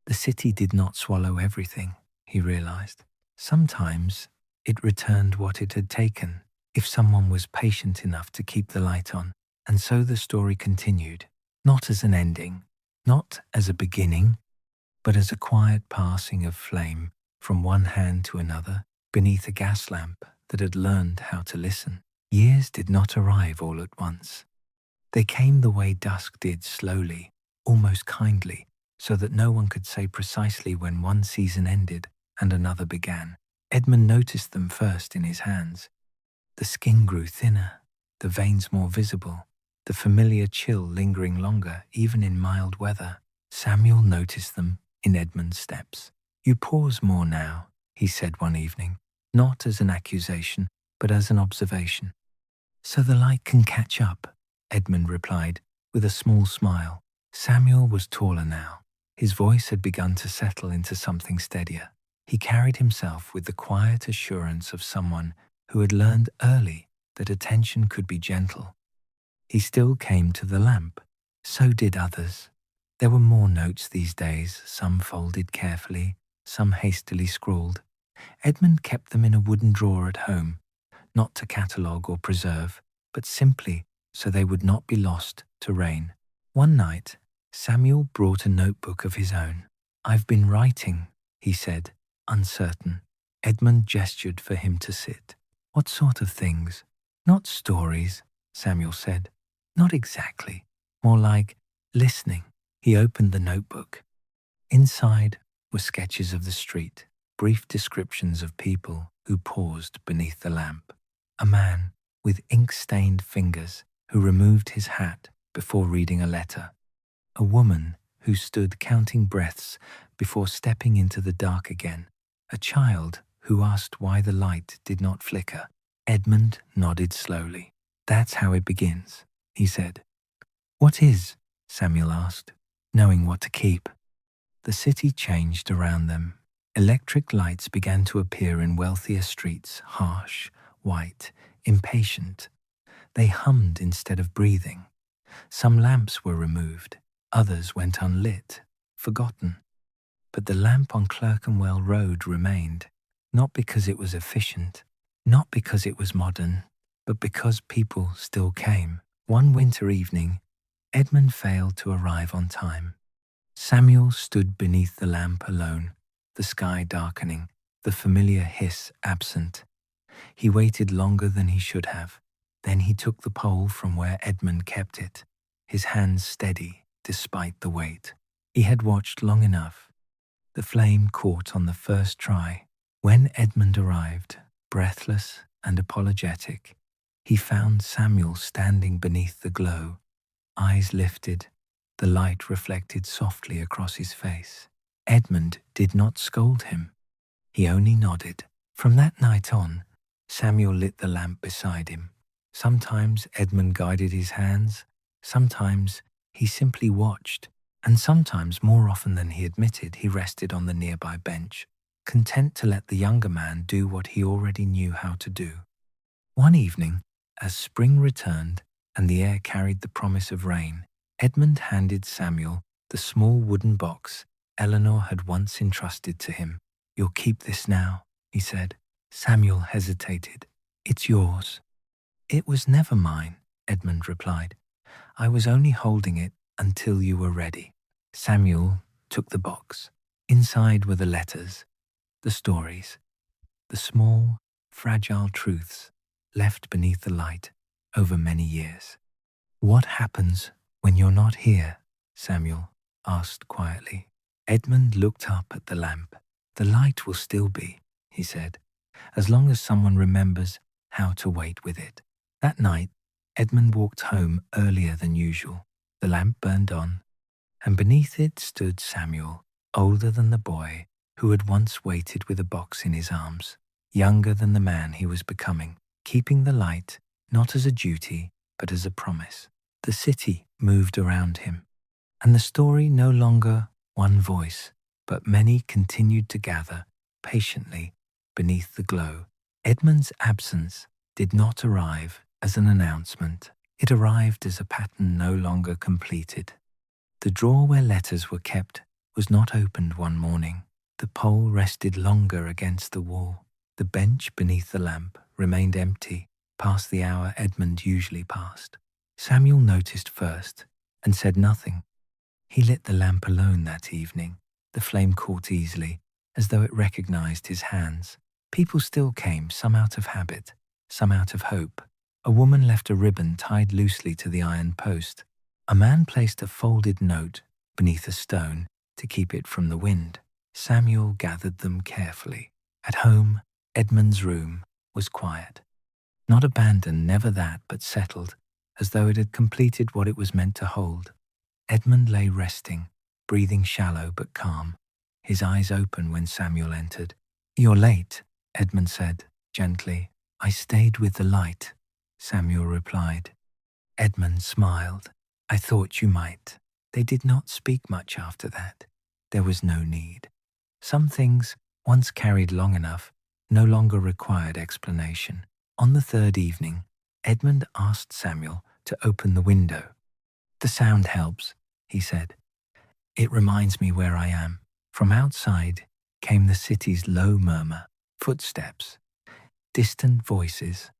The city did not swallow everything, he realized. Sometimes it returned what it had taken, if someone was patient enough to keep the light on. And so the story continued, not as an ending, not as a beginning, but as a quiet passing of flame from one hand to another beneath a gas lamp that had learned how to listen. Years did not arrive all at once. They came the way dusk did, slowly, almost kindly, so that no one could say precisely when one season ended and another began. Edmund noticed them first in his hands. The skin grew thinner, the veins more visible, the familiar chill lingering longer, even in mild weather. Samuel noticed them in Edmund's steps. "You pause more now," he said one evening, not as an accusation, but as an observation. "So the light can catch up," Edmund replied, with a small smile. Samuel was taller now. His voice had begun to settle into something steadier. He carried himself with the quiet assurance of someone who had learned early that attention could be gentle. He still came to the lamp. So did others. There were more notes these days, some folded carefully, some hastily scrawled. Edmund kept them in a wooden drawer at home, not to catalogue or preserve, but simply so they would not be lost to rain. One night, Samuel brought a notebook of his own. "I've been writing," he said, uncertain. Edmund gestured for him to sit. "What sort of things?" "Not stories," Samuel said. "Not exactly. More like listening." He opened the notebook. Inside were sketches of the street, brief descriptions of people who paused beneath the lamp. A man with ink-stained fingers who removed his hat before reading a letter. A woman who stood counting breaths before stepping into the dark again. A child who asked why the light did not flicker. Edmund nodded slowly. "That's how it begins," he said. "What is?" Samuel asked, knowing what to keep. The city changed around them. Electric lights began to appear in wealthier streets, harsh, white, impatient. They hummed instead of breathing. Some lamps were removed, others went unlit, forgotten. But the lamp on Clerkenwell Road remained, not because it was efficient, not because it was modern, but because people still came. One winter evening, Edmund failed to arrive on time. Samuel stood beneath the lamp alone, the sky darkening, the familiar hiss absent. He waited longer than he should have. Then he took the pole from where Edmund kept it, his hands steady despite the weight. He had watched long enough. The flame caught on the first try. When Edmund arrived, breathless and apologetic, he found Samuel standing beneath the glow, eyes lifted, the light reflected softly across his face. Edmund did not scold him. He only nodded. From that night on, Samuel lit the lamp beside him, Sometimes Edmund guided his hands, sometimes he simply watched, and sometimes, more often than he admitted, he rested on the nearby bench, content to let the younger man do what he already knew how to do. One evening, as spring returned and the air carried the promise of rain, Edmund handed Samuel the small wooden box Eleanor had once entrusted to him. "You'll keep this now," he said. Samuel hesitated. "It's yours." "It was never mine," Edmund replied. "I was only holding it until you were ready." Samuel took the box. Inside were the letters, the stories, the small, fragile truths left beneath the light over many years. "What happens when you're not here?" Samuel asked quietly. Edmund looked up at the lamp. "The light will still be," he said, "as long as someone remembers how to wait with it." That night, Edmund walked home earlier than usual. The lamp burned on, and beneath it stood Samuel, older than the boy who had once waited with a box in his arms, younger than the man he was becoming, keeping the light not as a duty but as a promise. The city moved around him, and the story no longer one voice, but many continued to gather patiently beneath the glow. Edmund's absence did not arrive as an announcement. It arrived as a pattern no longer completed. The drawer where letters were kept was not opened one morning. The pole rested longer against the wall. The bench beneath the lamp remained empty past the hour Edmund usually passed. Samuel noticed first and said nothing. He lit the lamp alone that evening. The flame caught easily, as though it recognized his hands. People still came, some out of habit, some out of hope. A woman left a ribbon tied loosely to the iron post. A man placed a folded note beneath a stone to keep it from the wind. Samuel gathered them carefully. At home, Edmund's room was quiet. Not abandoned, never that, but settled, as though it had completed what it was meant to hold. Edmund lay resting, breathing shallow but calm, his eyes open when Samuel entered. "You're late," Edmund said, gently. "I stayed with the light," Samuel replied. Edmund smiled. "I thought you might." They did not speak much after that. There was no need. Some things, once carried long enough, no longer required explanation. On the third evening, Edmund asked Samuel to open the window. "The sound helps," he said. "It reminds me where I am." From outside came the city's low murmur, footsteps, distant voices,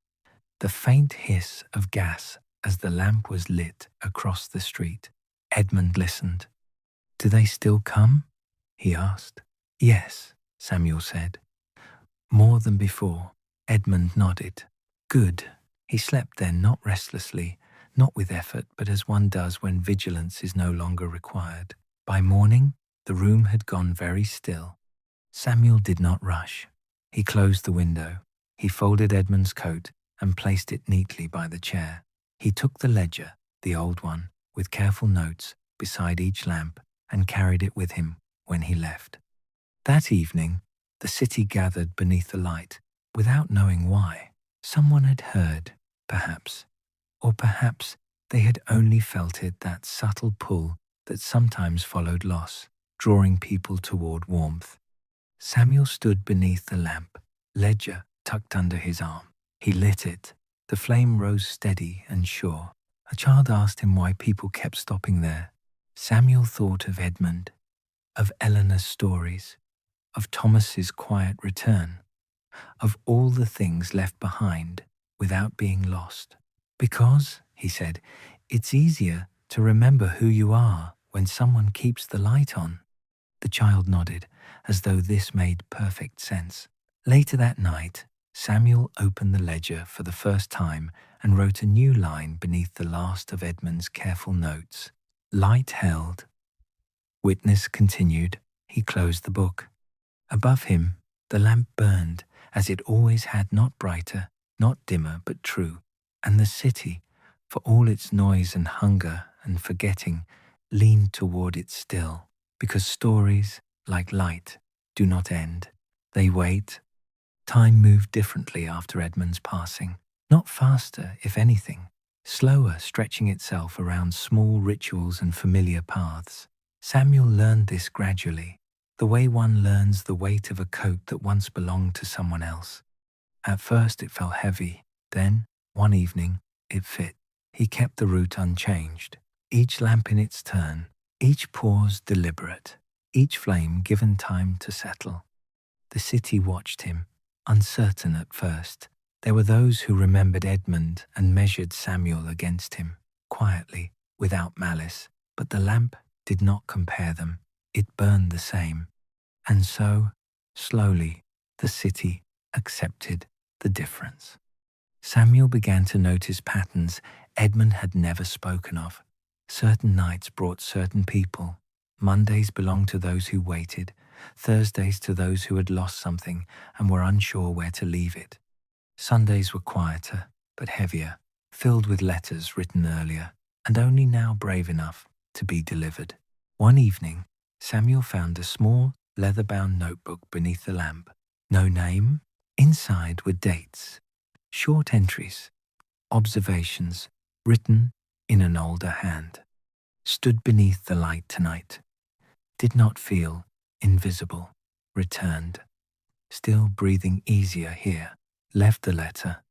the faint hiss of gas as the lamp was lit across the street. Edmund listened. "Do they still come?" he asked. "Yes," Samuel said. "More than before." Edmund nodded. "Good." He slept then, not restlessly, not with effort, but as one does when vigilance is no longer required. By morning, the room had gone very still. Samuel did not rush. He closed the window. He folded Edmund's coat and placed it neatly by the chair. He took the ledger, the old one, with careful notes beside each lamp, and carried it with him when he left. That evening, the city gathered beneath the light, without knowing why. Someone had heard, perhaps, or perhaps they had only felt it, that subtle pull that sometimes followed loss, drawing people toward warmth. Samuel stood beneath the lamp, ledger tucked under his arm. He lit it. The flame rose steady and sure. A child asked him why people kept stopping there. Samuel thought of Edmund, of Eleanor's stories, of Thomas's quiet return, of all the things left behind without being lost. "Because," he said, "it's easier to remember who you are when someone keeps the light on." The child nodded, as though this made perfect sense. Later that night, Samuel opened the ledger for the first time and wrote a new line beneath the last of Edmund's careful notes. Light held. Witness continued. He closed the book. Above him, the lamp burned, as it always had, not brighter, not dimmer, but true. And the city, for all its noise and hunger and forgetting, leaned toward it still, because stories, like light, do not end. They wait. Time moved differently after Edmund's passing. Not faster, if anything, slower, stretching itself around small rituals and familiar paths. Samuel learned this gradually, the way one learns the weight of a coat that once belonged to someone else. At first it felt heavy, then, one evening, it fit. He kept the route unchanged, each lamp in its turn, each pause deliberate, each flame given time to settle. The city watched him, uncertain at first. There were those who remembered Edmund and measured Samuel against him, quietly, without malice. But the lamp did not compare them. It burned the same. And so, slowly, the city accepted the difference. Samuel began to notice patterns Edmund had never spoken of. Certain nights brought certain people. Mondays belonged to those who waited, Thursdays to those who had lost something and were unsure where to leave it. Sundays were quieter, but heavier, filled with letters written earlier, and only now brave enough to be delivered. One evening, Samuel found a small, leather-bound notebook beneath the lamp. No name. Inside were dates, short entries, observations, written in an older hand. Stood beneath the light tonight. Did not feel invisible. Returned. Still breathing easier here. Left the letter.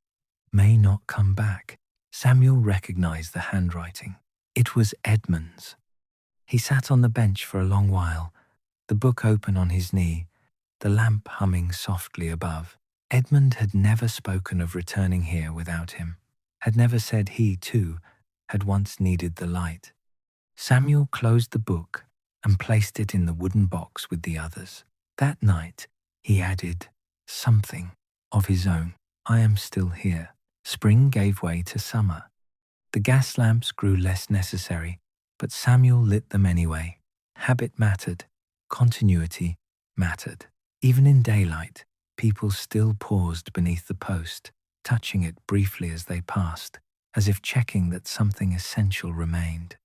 May not come back. Samuel recognized the handwriting. It was Edmund's. He sat on the bench for a long while, the book open on his knee, the lamp humming softly above. Edmund had never spoken of returning here without him, had never said he, too, had once needed the light. Samuel closed the book and placed it in the wooden box with the others. That night, he added something of his own. I am still here. Spring gave way to summer. The gas lamps grew less necessary, but Samuel lit them anyway. Habit mattered. Continuity mattered. Even in daylight, people still paused beneath the post, touching it briefly as they passed, as if checking that something essential remained.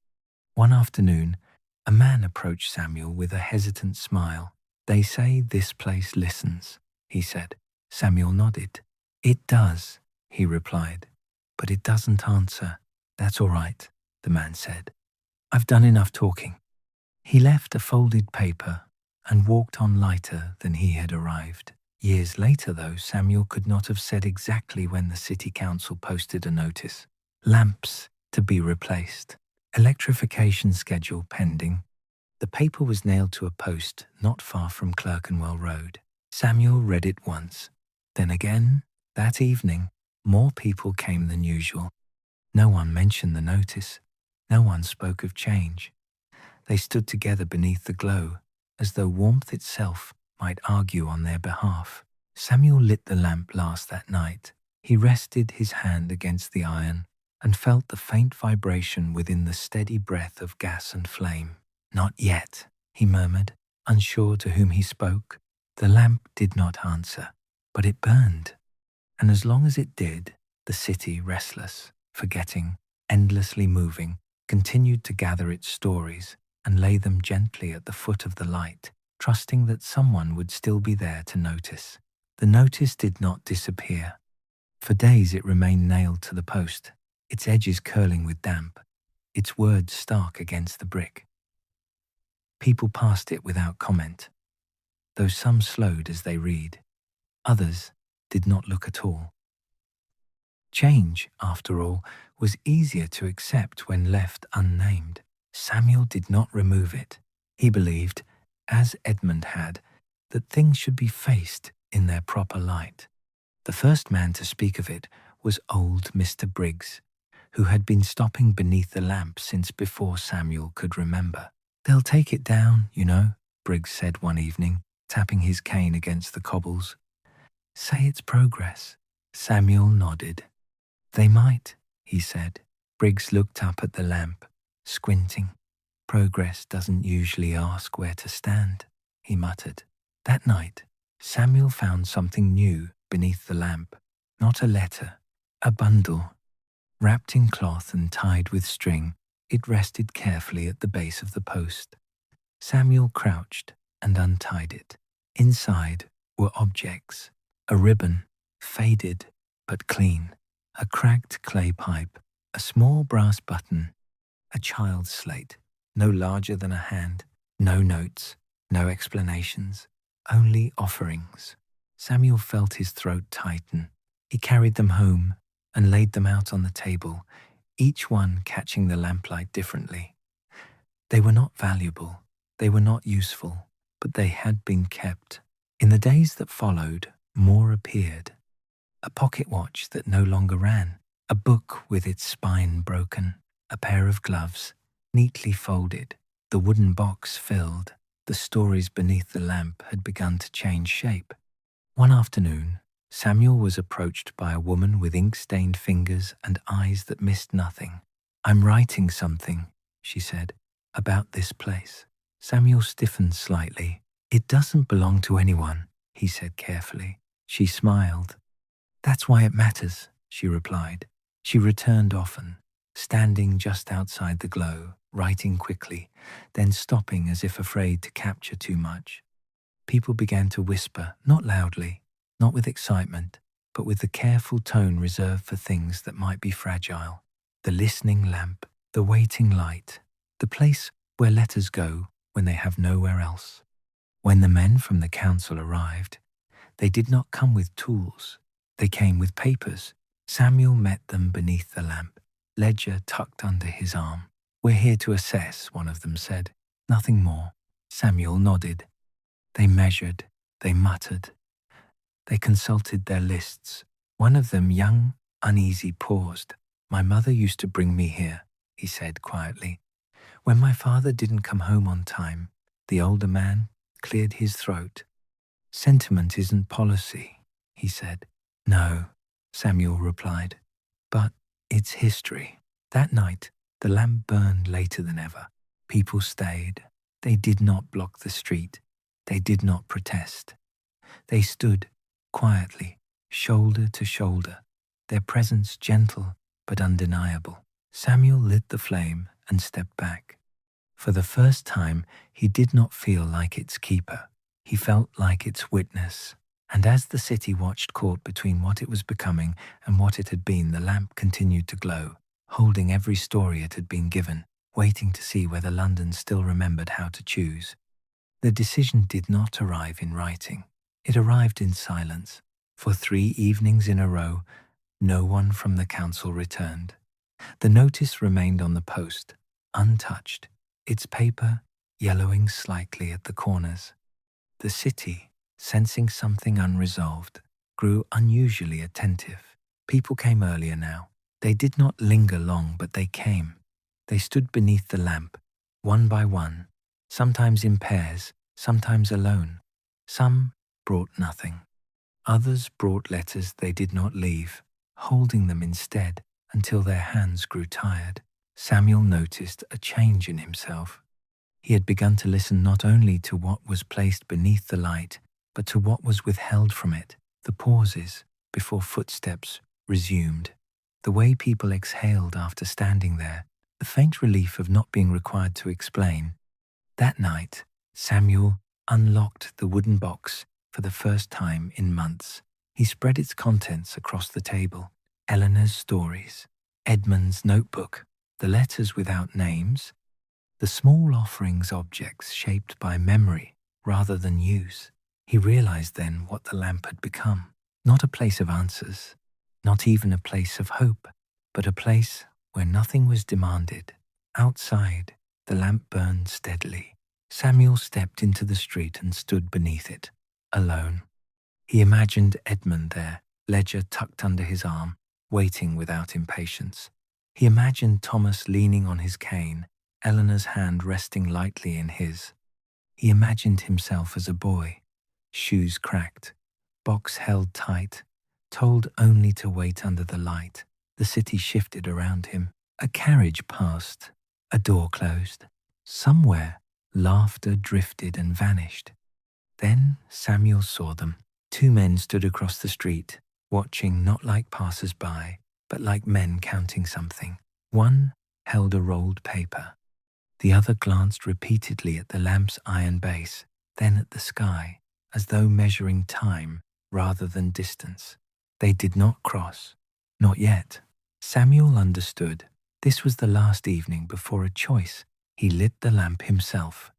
One afternoon, a man approached Samuel with a hesitant smile. They say this place listens, he said. Samuel nodded. It does, he replied, but it doesn't answer. That's all right, the man said. I've done enough talking. He left a folded paper and walked on lighter than he had arrived. Years later, though, Samuel could not have said exactly when the city council posted a notice. Lamps to be replaced. Electrification schedule pending. The paper was nailed to a post not far from Clerkenwell Road. Samuel read it once. Then again, that evening, more people came than usual. No one mentioned the notice. No one spoke of change. They stood together beneath the glow, as though warmth itself might argue on their behalf. Samuel lit the lamp last that night. He rested his hand against the iron and felt the faint vibration within the steady breath of gas and flame. Not yet, he murmured, unsure to whom he spoke. The lamp did not answer, but it burned. And as long as it did, the city, restless, forgetting, endlessly moving, continued to gather its stories and lay them gently at the foot of the light, trusting that someone would still be there to notice. The notice did not disappear. For days it remained nailed to the post, its edges curling with damp, its words stark against the brick. People passed it without comment, though some slowed as they read. Others did not look at all. Change, after all, was easier to accept when left unnamed. Samuel did not remove it. He believed, as Edmund had, that things should be faced in their proper light. The first man to speak of it was old Mr. Briggs, who had been stopping beneath the lamp since before Samuel could remember. They'll take it down, you know, Briggs said one evening, tapping his cane against the cobbles. Say it's progress. Samuel nodded. They might, he said. Briggs looked up at the lamp, squinting. Progress doesn't usually ask where to stand, he muttered. That night, Samuel found something new beneath the lamp. Not a letter, a bundle. Wrapped in cloth and tied with string, it rested carefully at the base of the post. Samuel crouched and untied it. Inside were objects. A ribbon, faded but clean. A cracked clay pipe, a small brass button, a child's slate, no larger than a hand, no notes, no explanations, only offerings. Samuel felt his throat tighten. He carried them home and laid them out on the table, each one catching the lamplight differently. They were not valuable, they were not useful, but they had been kept. In the days that followed, more appeared. A pocket watch that no longer ran, a book with its spine broken, a pair of gloves, neatly folded, the wooden box filled. The stories beneath the lamp had begun to change shape. One afternoon, Samuel was approached by a woman with ink-stained fingers and eyes that missed nothing. "I'm writing something," she said, "about this place." Samuel stiffened slightly. "It doesn't belong to anyone," he said carefully. She smiled. "That's why it matters," she replied. She returned often, standing just outside the glow, writing quickly, then stopping as if afraid to capture too much. People began to whisper, not loudly, not with excitement, but with the careful tone reserved for things that might be fragile. The listening lamp, the waiting light, the place where letters go when they have nowhere else. When the men from the council arrived, they did not come with tools. They came with papers. Samuel met them beneath the lamp, ledger tucked under his arm. "We're here to assess," one of them said. "Nothing more." Samuel nodded. They measured, they muttered, they consulted their lists. One of them, young, uneasy, paused. "My mother used to bring me here," he said quietly. "When my father didn't come home on time," the older man cleared his throat. "Sentiment isn't policy," he said. "No," Samuel replied, "but it's history." That night, the lamp burned later than ever. People stayed. They did not block the street. They did not protest. They stood quietly, shoulder to shoulder, their presence gentle but undeniable. Samuel lit the flame and stepped back. For the first time, he did not feel like its keeper. He felt like its witness. And as the city watched, caught between what it was becoming and what it had been, the lamp continued to glow, holding every story it had been given, waiting to see whether London still remembered how to choose. The decision did not arrive in writing. It arrived in silence. For 3 evenings in a row, no one from the council returned. The notice remained on the post, untouched, its paper yellowing slightly at the corners. The city, sensing something unresolved, grew unusually attentive. People came earlier now. They did not linger long, but they came. They stood beneath the lamp, one by one, sometimes in pairs, sometimes alone. Some brought nothing. Others brought letters they did not leave, holding them instead until their hands grew tired. Samuel noticed a change in himself. He had begun to listen not only to what was placed beneath the light, but to what was withheld from it, the pauses before footsteps resumed, the way people exhaled after standing there, the faint relief of not being required to explain. That night, Samuel unlocked the wooden box for the first time in months. He spread its contents across the table. Eleanor's stories, Edmund's notebook, the letters without names, the small offerings, objects shaped by memory rather than use. He realized then what the lamp had become. Not a place of answers, not even a place of hope, but a place where nothing was demanded. Outside, the lamp burned steadily. Samuel stepped into the street and stood beneath it, alone. He imagined Edmund there, ledger tucked under his arm, waiting without impatience. He imagined Thomas leaning on his cane, Eleanor's hand resting lightly in his. He imagined himself as a boy, shoes cracked, box held tight, told only to wait under the light. The city shifted around him. A carriage passed, a door closed. Somewhere, laughter drifted and vanished. Then Samuel saw them. 2 men stood across the street, watching not like passers-by, but like men counting something. One held a rolled paper. The other glanced repeatedly at the lamp's iron base, then at the sky, as though measuring time rather than distance. They did not cross. Not yet. Samuel understood. This was the last evening before a choice. He lit the lamp himself.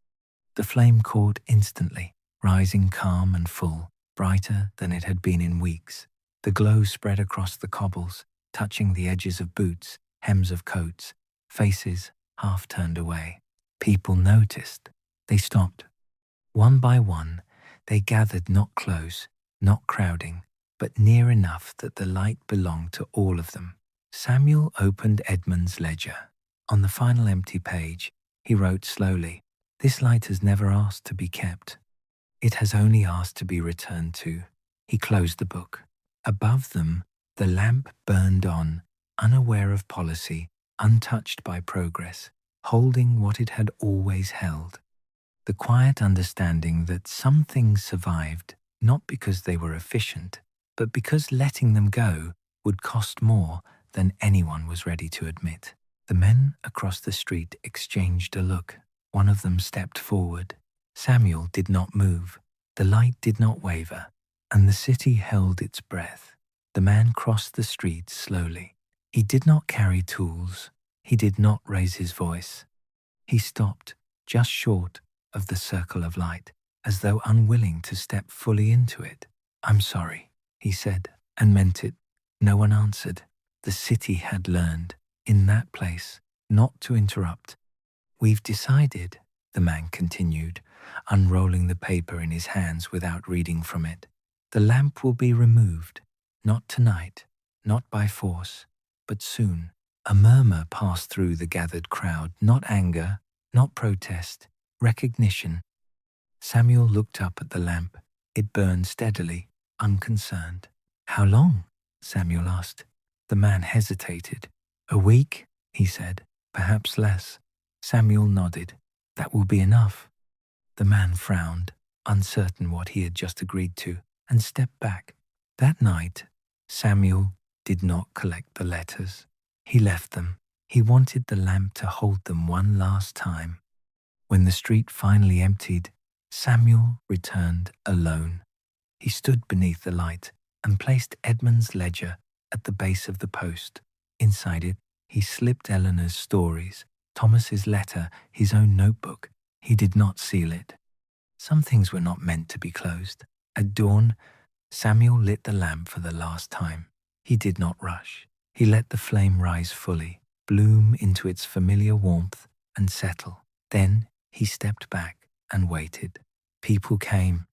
The flame caught instantly, rising calm and full, brighter than it had been in weeks. The glow spread across the cobbles, touching the edges of boots, hems of coats, faces half turned away. People noticed. They stopped. One by one, they gathered not close, not crowding, but near enough that the light belonged to all of them. Samuel opened Edmund's ledger. On the final empty page, he wrote slowly, "This light has never asked to be kept. It has only asked to be returned to." He closed the book. Above them, the lamp burned on, unaware of policy, untouched by progress, holding what it had always held. The quiet understanding that some things survived, not because they were efficient, but because letting them go would cost more than anyone was ready to admit. The men across the street exchanged a look. One of them stepped forward. Samuel did not move. The light did not waver, and the city held its breath. The man crossed the street slowly. He did not carry tools. He did not raise his voice. He stopped, just short of the circle of light, as though unwilling to step fully into it. "I'm sorry," he said, and meant it. No one answered. The city had learned, in that place, not to interrupt. "We've decided," the man continued, unrolling the paper in his hands without reading from it. "The lamp will be removed, not tonight, not by force, but soon." A murmur passed through the gathered crowd, not anger, not protest, recognition. Samuel looked up at the lamp. It burned steadily, unconcerned. "How long?" Samuel asked. The man hesitated. "A week," he said. "Perhaps less." Samuel nodded. "That will be enough." The man frowned, uncertain what he had just agreed to, and stepped back. That night, Samuel did not collect the letters. He left them. He wanted the lamp to hold them one last time. When the street finally emptied, Samuel returned alone. He stood beneath the light and placed Edmund's ledger at the base of the post. Inside it, he slipped Eleanor's stories, Thomas's letter, his own notebook. He did not seal it. Some things were not meant to be closed. At dawn, Samuel lit the lamp for the last time. He did not rush. He let the flame rise fully, bloom into its familiar warmth, and settle. Then he stepped back and waited. People came.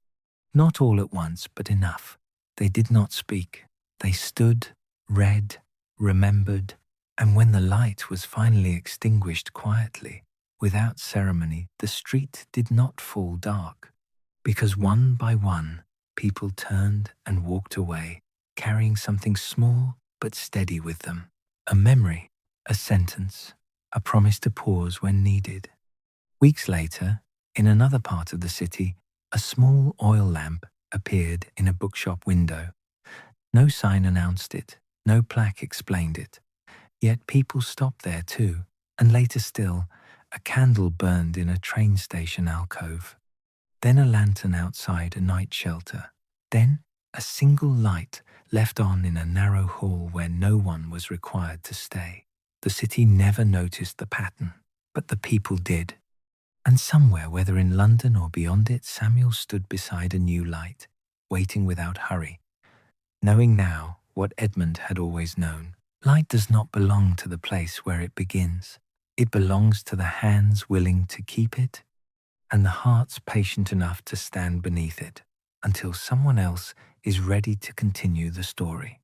Not all at once, but enough. They did not speak. They stood, read, remembered, and when the light was finally extinguished quietly, without ceremony, the street did not fall dark, because one by one, people turned and walked away, carrying something small but steady with them. A memory, a sentence, a promise to pause when needed. Weeks later, in another part of the city, a small oil lamp appeared in a bookshop window. No sign announced it, no plaque explained it. Yet people stopped there too, and later still, a candle burned in a train station alcove. Then a lantern outside a night shelter. Then a single light left on in a narrow hall where no one was required to stay. The city never noticed the pattern, but the people did. And somewhere, whether in London or beyond it, Samuel stood beside a new light, waiting without hurry, knowing now what Edmund had always known. Light does not belong to the place where it begins. It belongs to the hands willing to keep it and the hearts patient enough to stand beneath it until someone else is ready to continue the story.